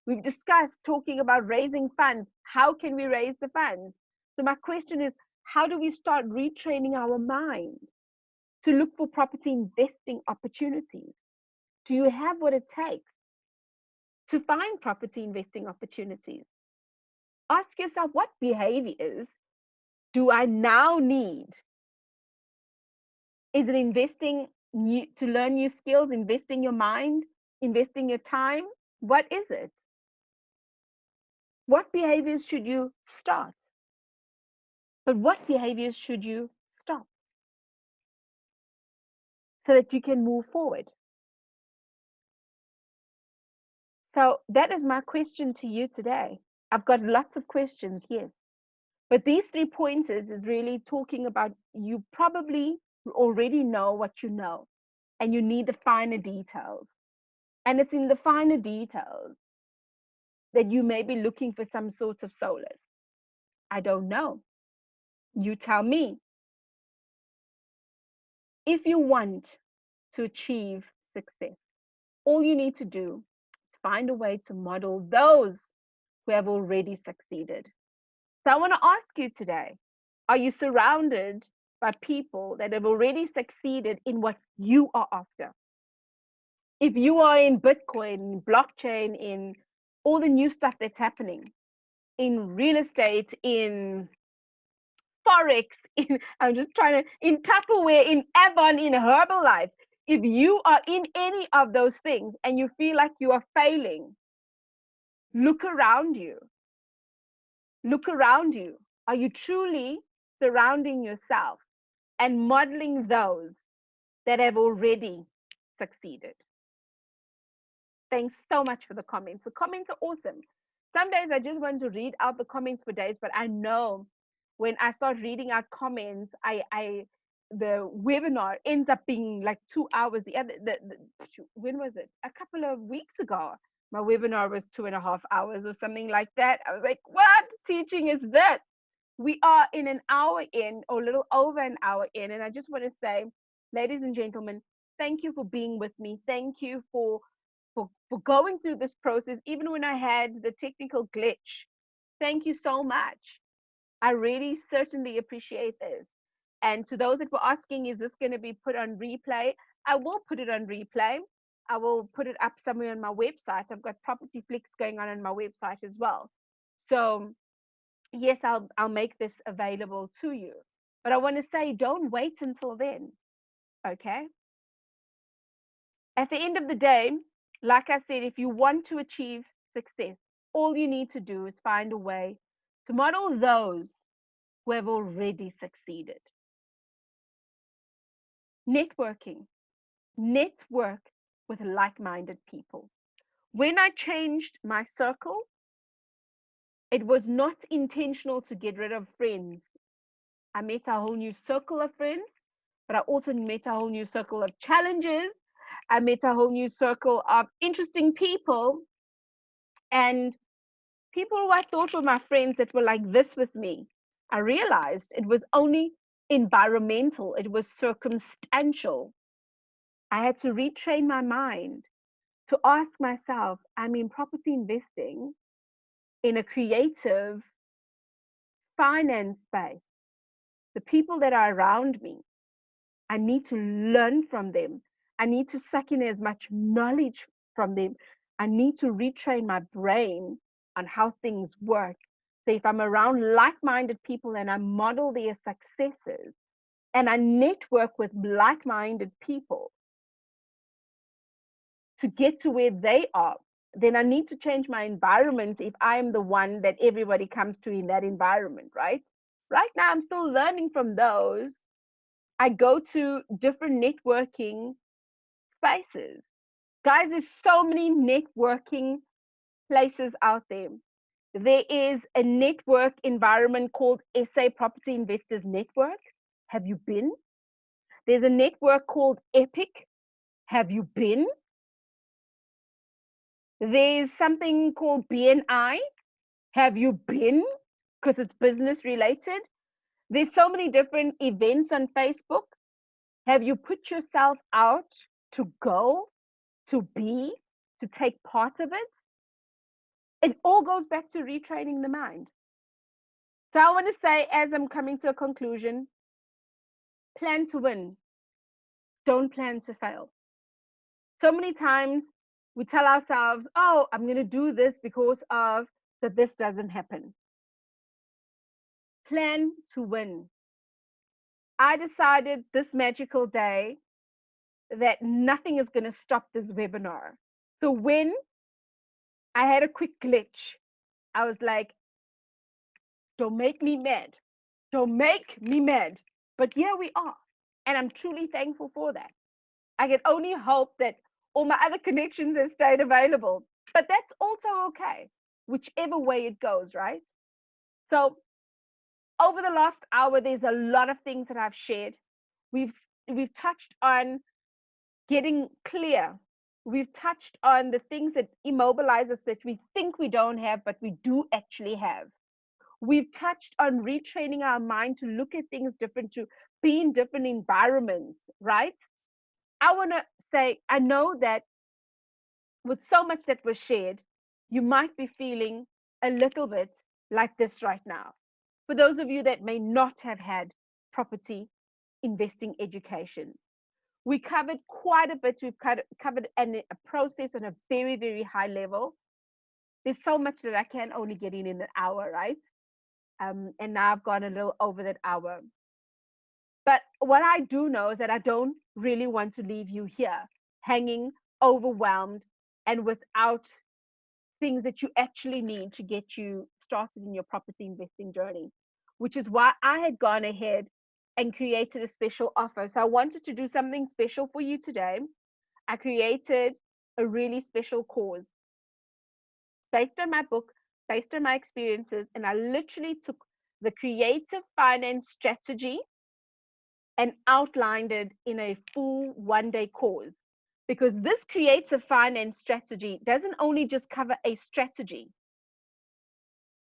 We've discussed talking about raising funds. How can we raise the funds? So, my question is, how do we start retraining our mind to look for property investing opportunities? Do you have what it takes to find property investing opportunities? Ask yourself, what behaviors do I now need? Is it investing to learn new skills, investing your mind, investing your time? What is it? What behaviors should you start? But what behaviors should you stop so that you can move forward? So that is my question to you today. I've got lots of questions, yes. But these 3 pointers is really talking about, you probably already know what you know, and you need the finer details. And it's in the finer details that you may be looking for some sort of solace. I don't know. You tell me. If you want to achieve success, all you need to do is find a way to model those who have already succeeded. So I want to ask you today, are you surrounded by people that have already succeeded in what you are after? If you are in Bitcoin, blockchain, in all the new stuff that's happening, in real estate, in Forex, in, I'm just trying to, in Tupperware, in Avon, in Herbalife, if you are in any of those things and you feel like you are failing, look around you. Look around you. Are you truly surrounding yourself and modeling those that have already succeeded? Thanks so much for the comments. The comments are awesome. Some days I just want to read out the comments for days, but I know when I start reading out comments, the webinar ends up being like 2 hours. When was it? A couple of weeks ago, my webinar was 2.5 hours or something like that. I was like, what teaching is this? We are in an hour in, or a little over an hour in, and I just want to say, ladies and gentlemen, thank you for being with me. Thank you for going through this process, even when I had the technical glitch. Thank you so much. I really certainly appreciate this. And to those that were asking, is this going to be put on replay? I will put it on replay. I will put it up somewhere on my website. I've got property flicks going on my website as well. So yes, I'll make this available to you. But I want to say, don't wait until then. Okay? At the end of the day, like I said, if you want to achieve success, all you need to do is find a way to model those who have already succeeded. Networking. Network with like-minded people. When I changed my circle, it was not intentional to get rid of friends. I met a whole new circle of friends, but I also met a whole new circle of challenges. I met a whole new circle of interesting people, and people who I thought were my friends that were like this with me. I realized it was only environmental, it was circumstantial. I had to retrain my mind to ask myself, I'm in property investing in a creative finance space. The people that are around me, I need to learn from them. I need to suck in as much knowledge from them. I need to retrain my brain on how things work. So if I'm around like-minded people and I model their successes and I network with like-minded people to get to where they are, then I need to change my environment if I'm the one that everybody comes to in that environment, right? Right now, I'm still learning from those. I go to different networking spaces. Guys, there's so many networking places out there. There is a network environment called SA Property Investors Network. Have you been? There's a network called Epic. Have you been? There's something called BNI. Have you been? Because it's business related. There's so many different events on Facebook. Have you put yourself out to go, to be, to take part of it? It all goes back to retraining the mind. So I want to say, as I'm coming to a conclusion, plan to win. Don't plan to fail. So many times we tell ourselves, oh, I'm going to do this because of that this doesn't happen. Plan to win. I decided this magical day that nothing is going to stop this webinar. So when I had a quick glitch, I was like, don't make me mad. Don't make me mad. But here we are. And I'm truly thankful for that. I can only hope that all my other connections have stayed available. But that's also okay, whichever way it goes, right? So over the last hour, there's a lot of things that I've shared. We've we've touched on getting clear. We've touched on the things that immobilize us that we think we don't have, but we do actually have. We've touched on retraining our mind to look at things different, to be in different environments, right? I want to say, I know that with so much that was shared, you might be feeling a little bit like this right now. For those of you that may not have had property investing education, we covered quite a bit. We've covered a process on a very, very high level. There's so much that I can only get in an hour, right? And now I've gone a little over that hour. But what I do know is that I don't really want to leave you here hanging, overwhelmed, and without things that you actually need to get you started in your property investing journey, which is why I had gone ahead and created a special offer. So I wanted to do something special for you today. I created a really special course based on my book, based on my experiences, and I literally took the creative finance strategy and outlined it in a full 1 day course. Because this creative finance strategy doesn't only just cover a strategy,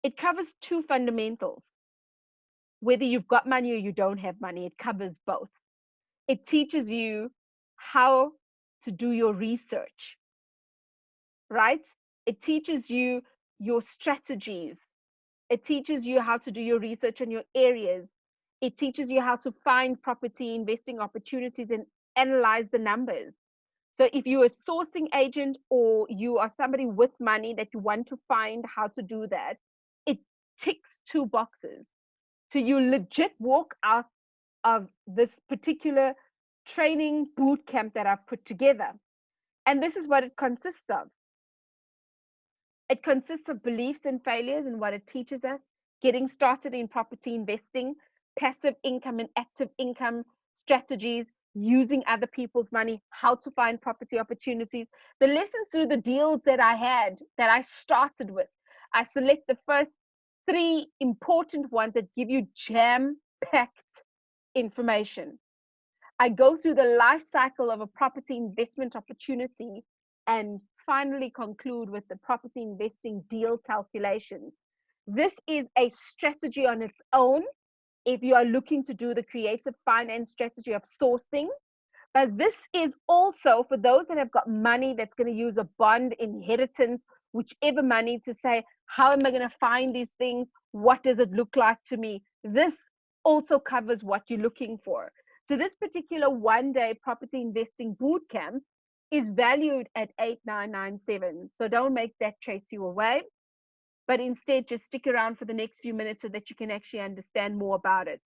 it covers two fundamentals. Whether you've got money or you don't have money, it covers both. It teaches you how to do your research, right? It teaches you your strategies. It teaches you how to do your research in your areas. It teaches you how to find property investing opportunities and analyze the numbers. So if you're a sourcing agent or you are somebody with money that you want to find how to do that, it ticks two boxes. So you legit walk out of this particular training boot camp that I've put together. And this is what it consists of. It consists of beliefs and failures and what it teaches us, getting started in property investing, passive income and active income strategies, using other people's money, how to find property opportunities, the lessons through the deals that I had, that I started with. I select the first three important ones that give you jam-packed information. I go through the life cycle of a property investment opportunity and finally conclude with the property investing deal calculations. This is a strategy on its own if you are looking to do the creative finance strategy of sourcing. But this is also for those that have got money that's going to use a bond, inheritance, whichever money, to say, how am I going to find these things? What does it look like to me? This also covers what you're looking for. So this particular 1 day property investing boot camp is valued at 8,997. So don't make that chase you away, but instead just stick around for the next few minutes so that you can actually understand more about it.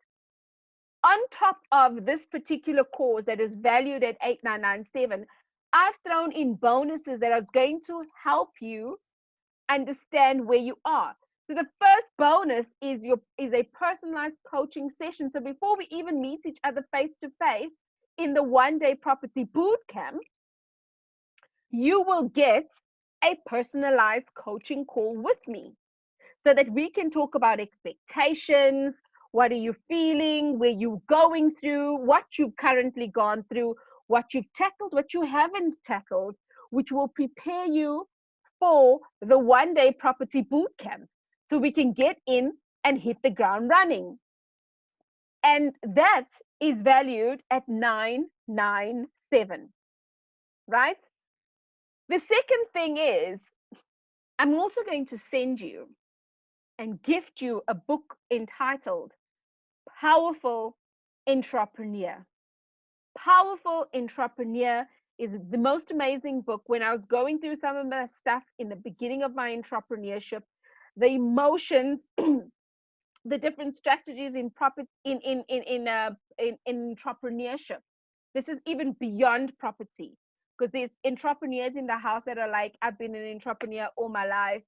On top of this particular course that is valued at 8,997, I've thrown in bonuses that are going to help you understand where you are. So the first bonus is a personalized coaching session. So before we even meet each other face to face in the 1 day property boot camp, you will get a personalized coaching call with me so that we can talk about expectations. What are you feeling? Where you're going through? What you've currently gone through? What you've tackled? What you haven't tackled? Which will prepare you for the 1 day property boot camp so we can get in and hit the ground running. And that is valued at 997, right? The second thing is, I'm also going to send you and gift you a book entitled Powerful Entrepreneur. Powerful Entrepreneur is the most amazing book. When I was going through some of the stuff in the beginning of my entrepreneurship, the emotions, the different strategies in entrepreneurship. This is even beyond property, because there's entrepreneurs in the house that are like, I've been an entrepreneur all my life.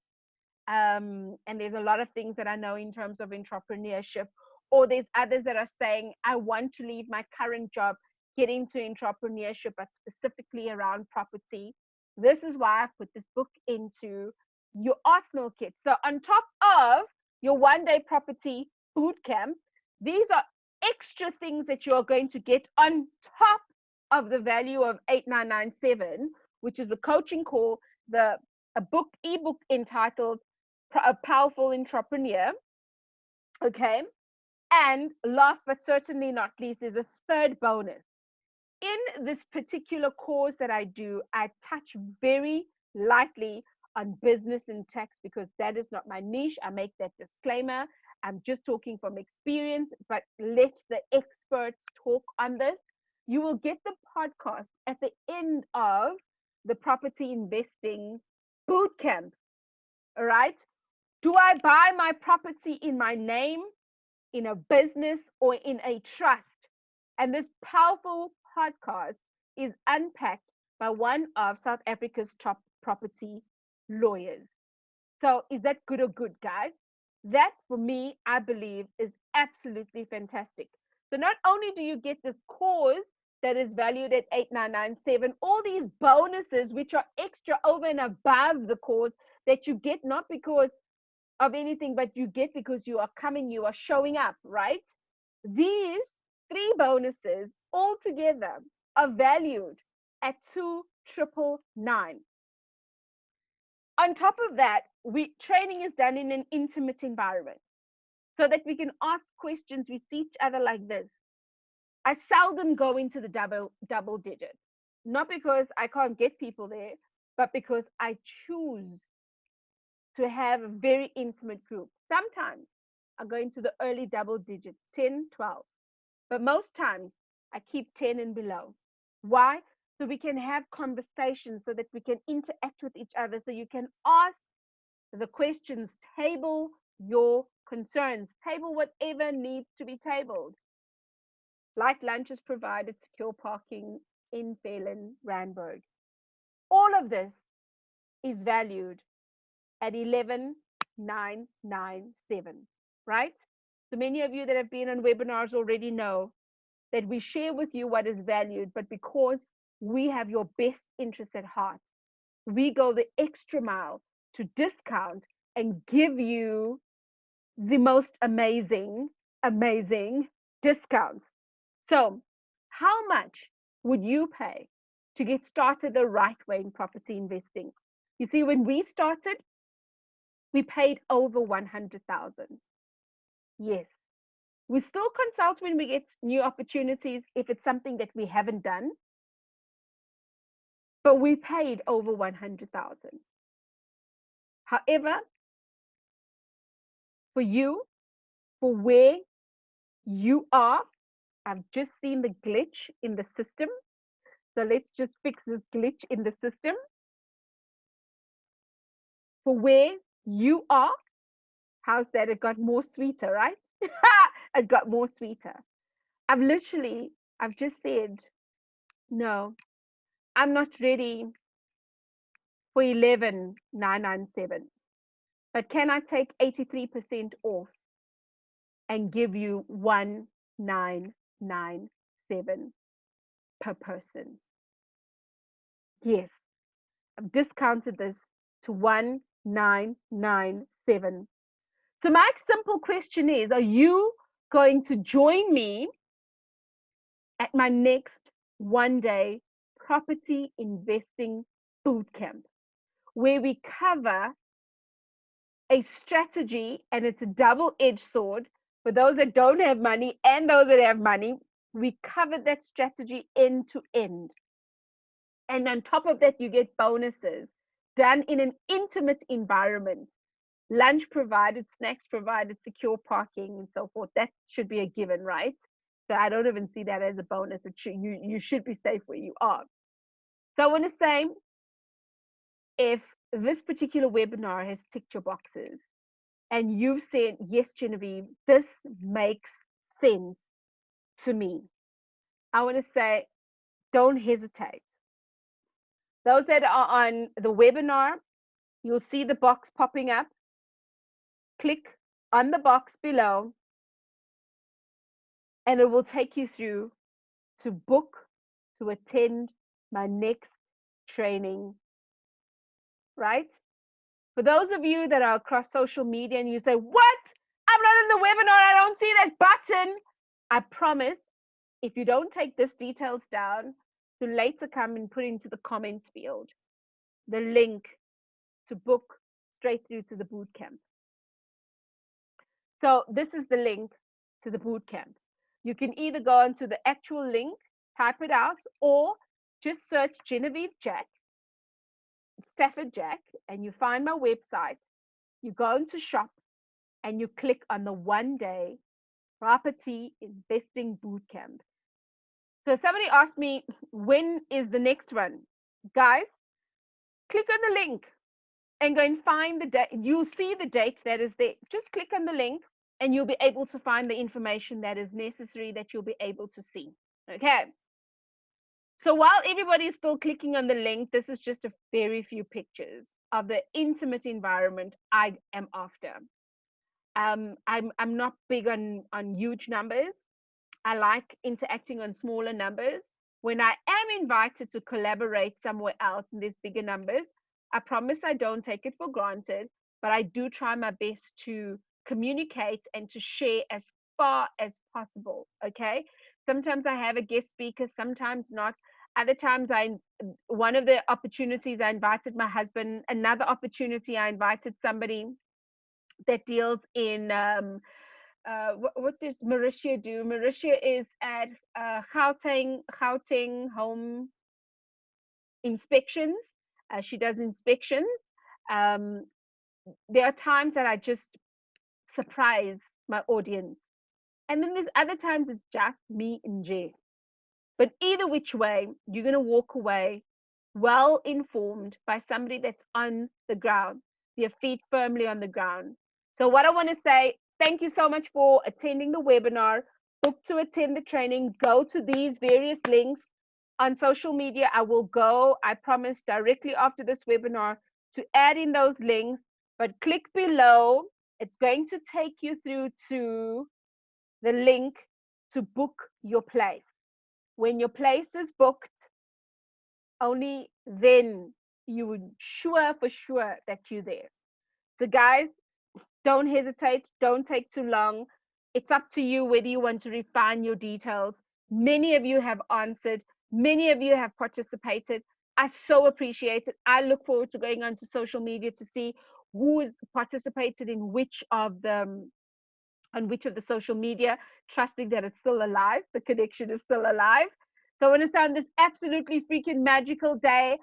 And there's a lot of things that I know in terms of entrepreneurship. Or there's others that are saying, I want to leave my current job, get into entrepreneurship, but specifically around property. This is why I put this book into your arsenal kit. So on top of your 1 day property bootcamp. These are extra things that you are going to get on top of the value of 8997, which is the coaching call, a book, ebook entitled A Powerful Entrepreneur. Okay. And last but certainly not least is a third bonus. In this particular course that I do, I touch very lightly on business and tax because that is not my niche. I make that disclaimer. I'm just talking from experience, but let the experts talk on this. You will get the podcast at the end of the property investing boot camp. All right. Do I buy my property in my name, in a business, or in a trust? And this powerful podcast is unpacked by one of South Africa's top property lawyers. So, is that good or good, guys? That, for me, I believe is absolutely fantastic. So, not only do you get this course that is valued at 8997, all these bonuses, which are extra over and above the course that you get, not because of anything, but you get because you are coming, you are showing up, right? These three bonuses altogether are valued at 2,999. On top of that, we training is done in an intimate environment so that we can ask questions. We see each other like this. I seldom go into the double digit, not because I can't get people there, but because I choose to have a very intimate group. Sometimes I go into the early double digits, 10, 12. But most times I keep 10 and below. Why? So we can have conversations, so that we can interact with each other, so you can ask the questions, table your concerns, table whatever needs to be tabled. Light lunch is provided, secure parking in Velen, Randburg. All of this is valued at 11,997, right? So many of you that have been on webinars already know that we share with you what is valued, but because we have your best interest at heart, we go the extra mile to discount and give you the most amazing discounts. So, how much would you pay to get started the right way in property investing? You see, when we started, we paid over 100,000. Yes. We still consult when we get new opportunities if it's something that we haven't done, but we paid over 100,000. However, for you, for where you are, I've just seen the glitch in the system. So let's just fix this glitch in the system. For where you are, how's that? It got more sweeter, right? It got more sweeter. I've just said, no, I'm not ready for 11,997. But can I take 83% off and give you 1,997 per person? Yes, I've discounted this to 1,997. So my simple question is, are you going to join me at my next one-day property investing boot camp, where we cover a strategy, and it's a double-edged sword for those that don't have money and those that have money? We covered that strategy end to end. And on top of that, you get bonuses done in an intimate environment. Lunch provided, snacks provided, secure parking, and so forth. That should be a given, right? So I don't even see that as a bonus. You should be safe where you are. So I want to say, if this particular webinar has ticked your boxes and you've said, yes, Genevieve, this makes sense to me, I want to say, don't hesitate. Those that are on the webinar, you'll see the box popping up. Click on the box below, and it will take you through to book to attend my next training, right? For those of you that are across social media and you say, what? I'm not in the webinar. I don't see that button. I promise, if you don't take this details down, to later come and put into the comments field the link to book straight through to the boot camp. So this is the link to the boot camp. You can either go onto the actual link, type it out, or just search Genevieve Jack, Stafford Jack, and you find my website. You go into shop and you click on the 1-day property investing boot camp. So somebody asked me, when is the next one? Guys, click on the link and go and find the date. You'll see the date that is there. Just click on the link and you'll be able to find the information that is necessary that you'll be able to see. Okay. So while everybody is still clicking on the link, this is just a very few pictures of the intimate environment I am after. I'm not big on huge numbers. I like interacting on smaller numbers. When I am invited to collaborate somewhere else and there's bigger numbers, I promise I don't take it for granted, but I do try my best to communicate and to share as far as possible. Okay. Sometimes I have a guest speaker, sometimes not. Other times, one of the opportunities I invited my husband, another opportunity I invited somebody that deals in what does Mauritia do? Mauritia is at Gauteng home inspections. She does inspections. Um, there are times that I just surprise my audience, and then there's other times it's just me and Jay. But either which way, you're going to walk away well informed by somebody that's on the ground, their feet firmly on the ground. So, what I want to say, thank you so much for attending the webinar. Book to attend the training. Go to these various links on social media. I will go, I promise, directly after this webinar to add in those links. But click below. It's going to take you through to the link to book your place. When your place is booked, only then you would sure for sure that you're there. So guys, don't hesitate, don't take too long. It's up to you whether you want to refine your details. Many of you have answered, many of you have participated. I so appreciate it. I look forward to going onto social media to see who has participated in which of the on which of the social media, trusting that it's still alive, the connection is still alive. So I want to say on this absolutely freaking magical day,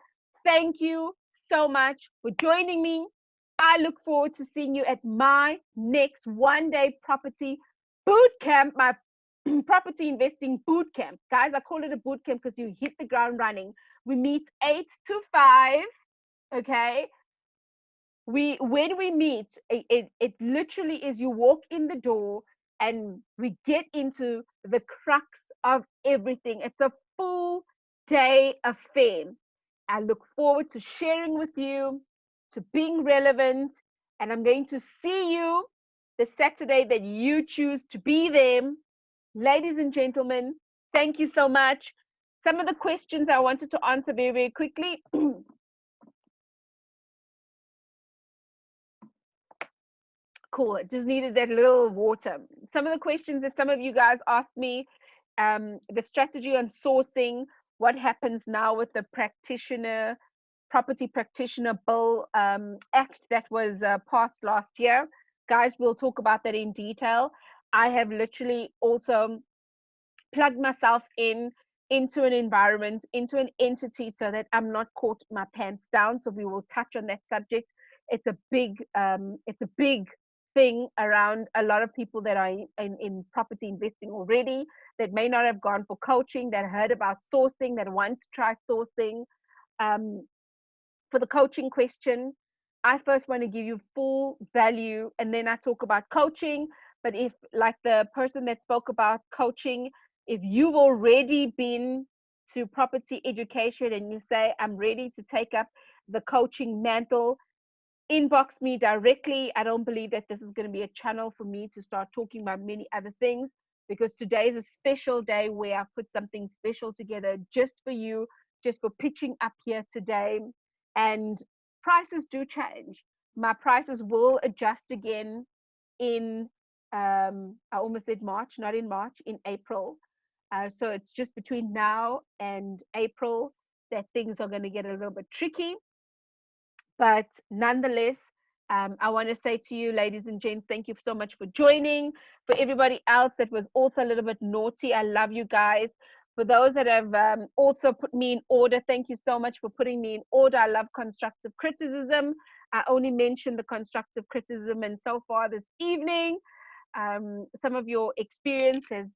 thank you so much for joining me. I look forward to seeing you at my next 1-day property boot camp, my property investing boot camp. Guys, I call it a boot camp because you hit the ground running. We meet 8 to 5, okay? When we meet, it literally is you walk in the door and we get into the crux of everything. It's a full day affair. I look forward to sharing with you, to being relevant, and I'm going to see you the Saturday that you choose to be there. Ladies and gentlemen, thank you so much. Some of the questions I wanted to answer very, very quickly. Cool. It just needed that little water. Some of the questions that some of you guys asked me, the strategy on sourcing, what happens now with the property practitioner bill act that was passed last year. Guys, we'll talk about that in detail. I have literally also plugged myself into an environment, into an entity, so that I'm not caught my pants down. So we will touch on that subject. It's a big thing around a lot of people that are in property investing already, that may not have gone for coaching, that heard about sourcing, that want to try sourcing. For the coaching question, I first want to give you full value and then I talk about coaching. But if, like the person that spoke about coaching, if you've already been to property education and you say, I'm ready to take up the coaching mantle, inbox me directly. I don't believe that this is going to be a channel for me to start talking about many other things, because today is a special day where I put something special together just for you, just for pitching up here today. And prices do change. My prices will adjust again in I almost said March, not in March, in April. So it's just between now and April that things are going to get a little bit tricky. But nonetheless, I want to say to you, ladies and gents, thank you so much for joining. For everybody else that was also a little bit naughty, I love you guys. For those that have also put me in order, thank you so much for putting me in order. I love constructive criticism. I only mentioned the constructive criticism, and so far this evening, some of your experience has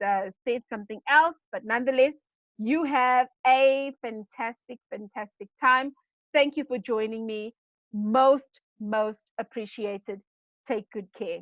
said something else, but nonetheless, you have a fantastic, fantastic time. Thank you for joining me. Most appreciated. Take good care.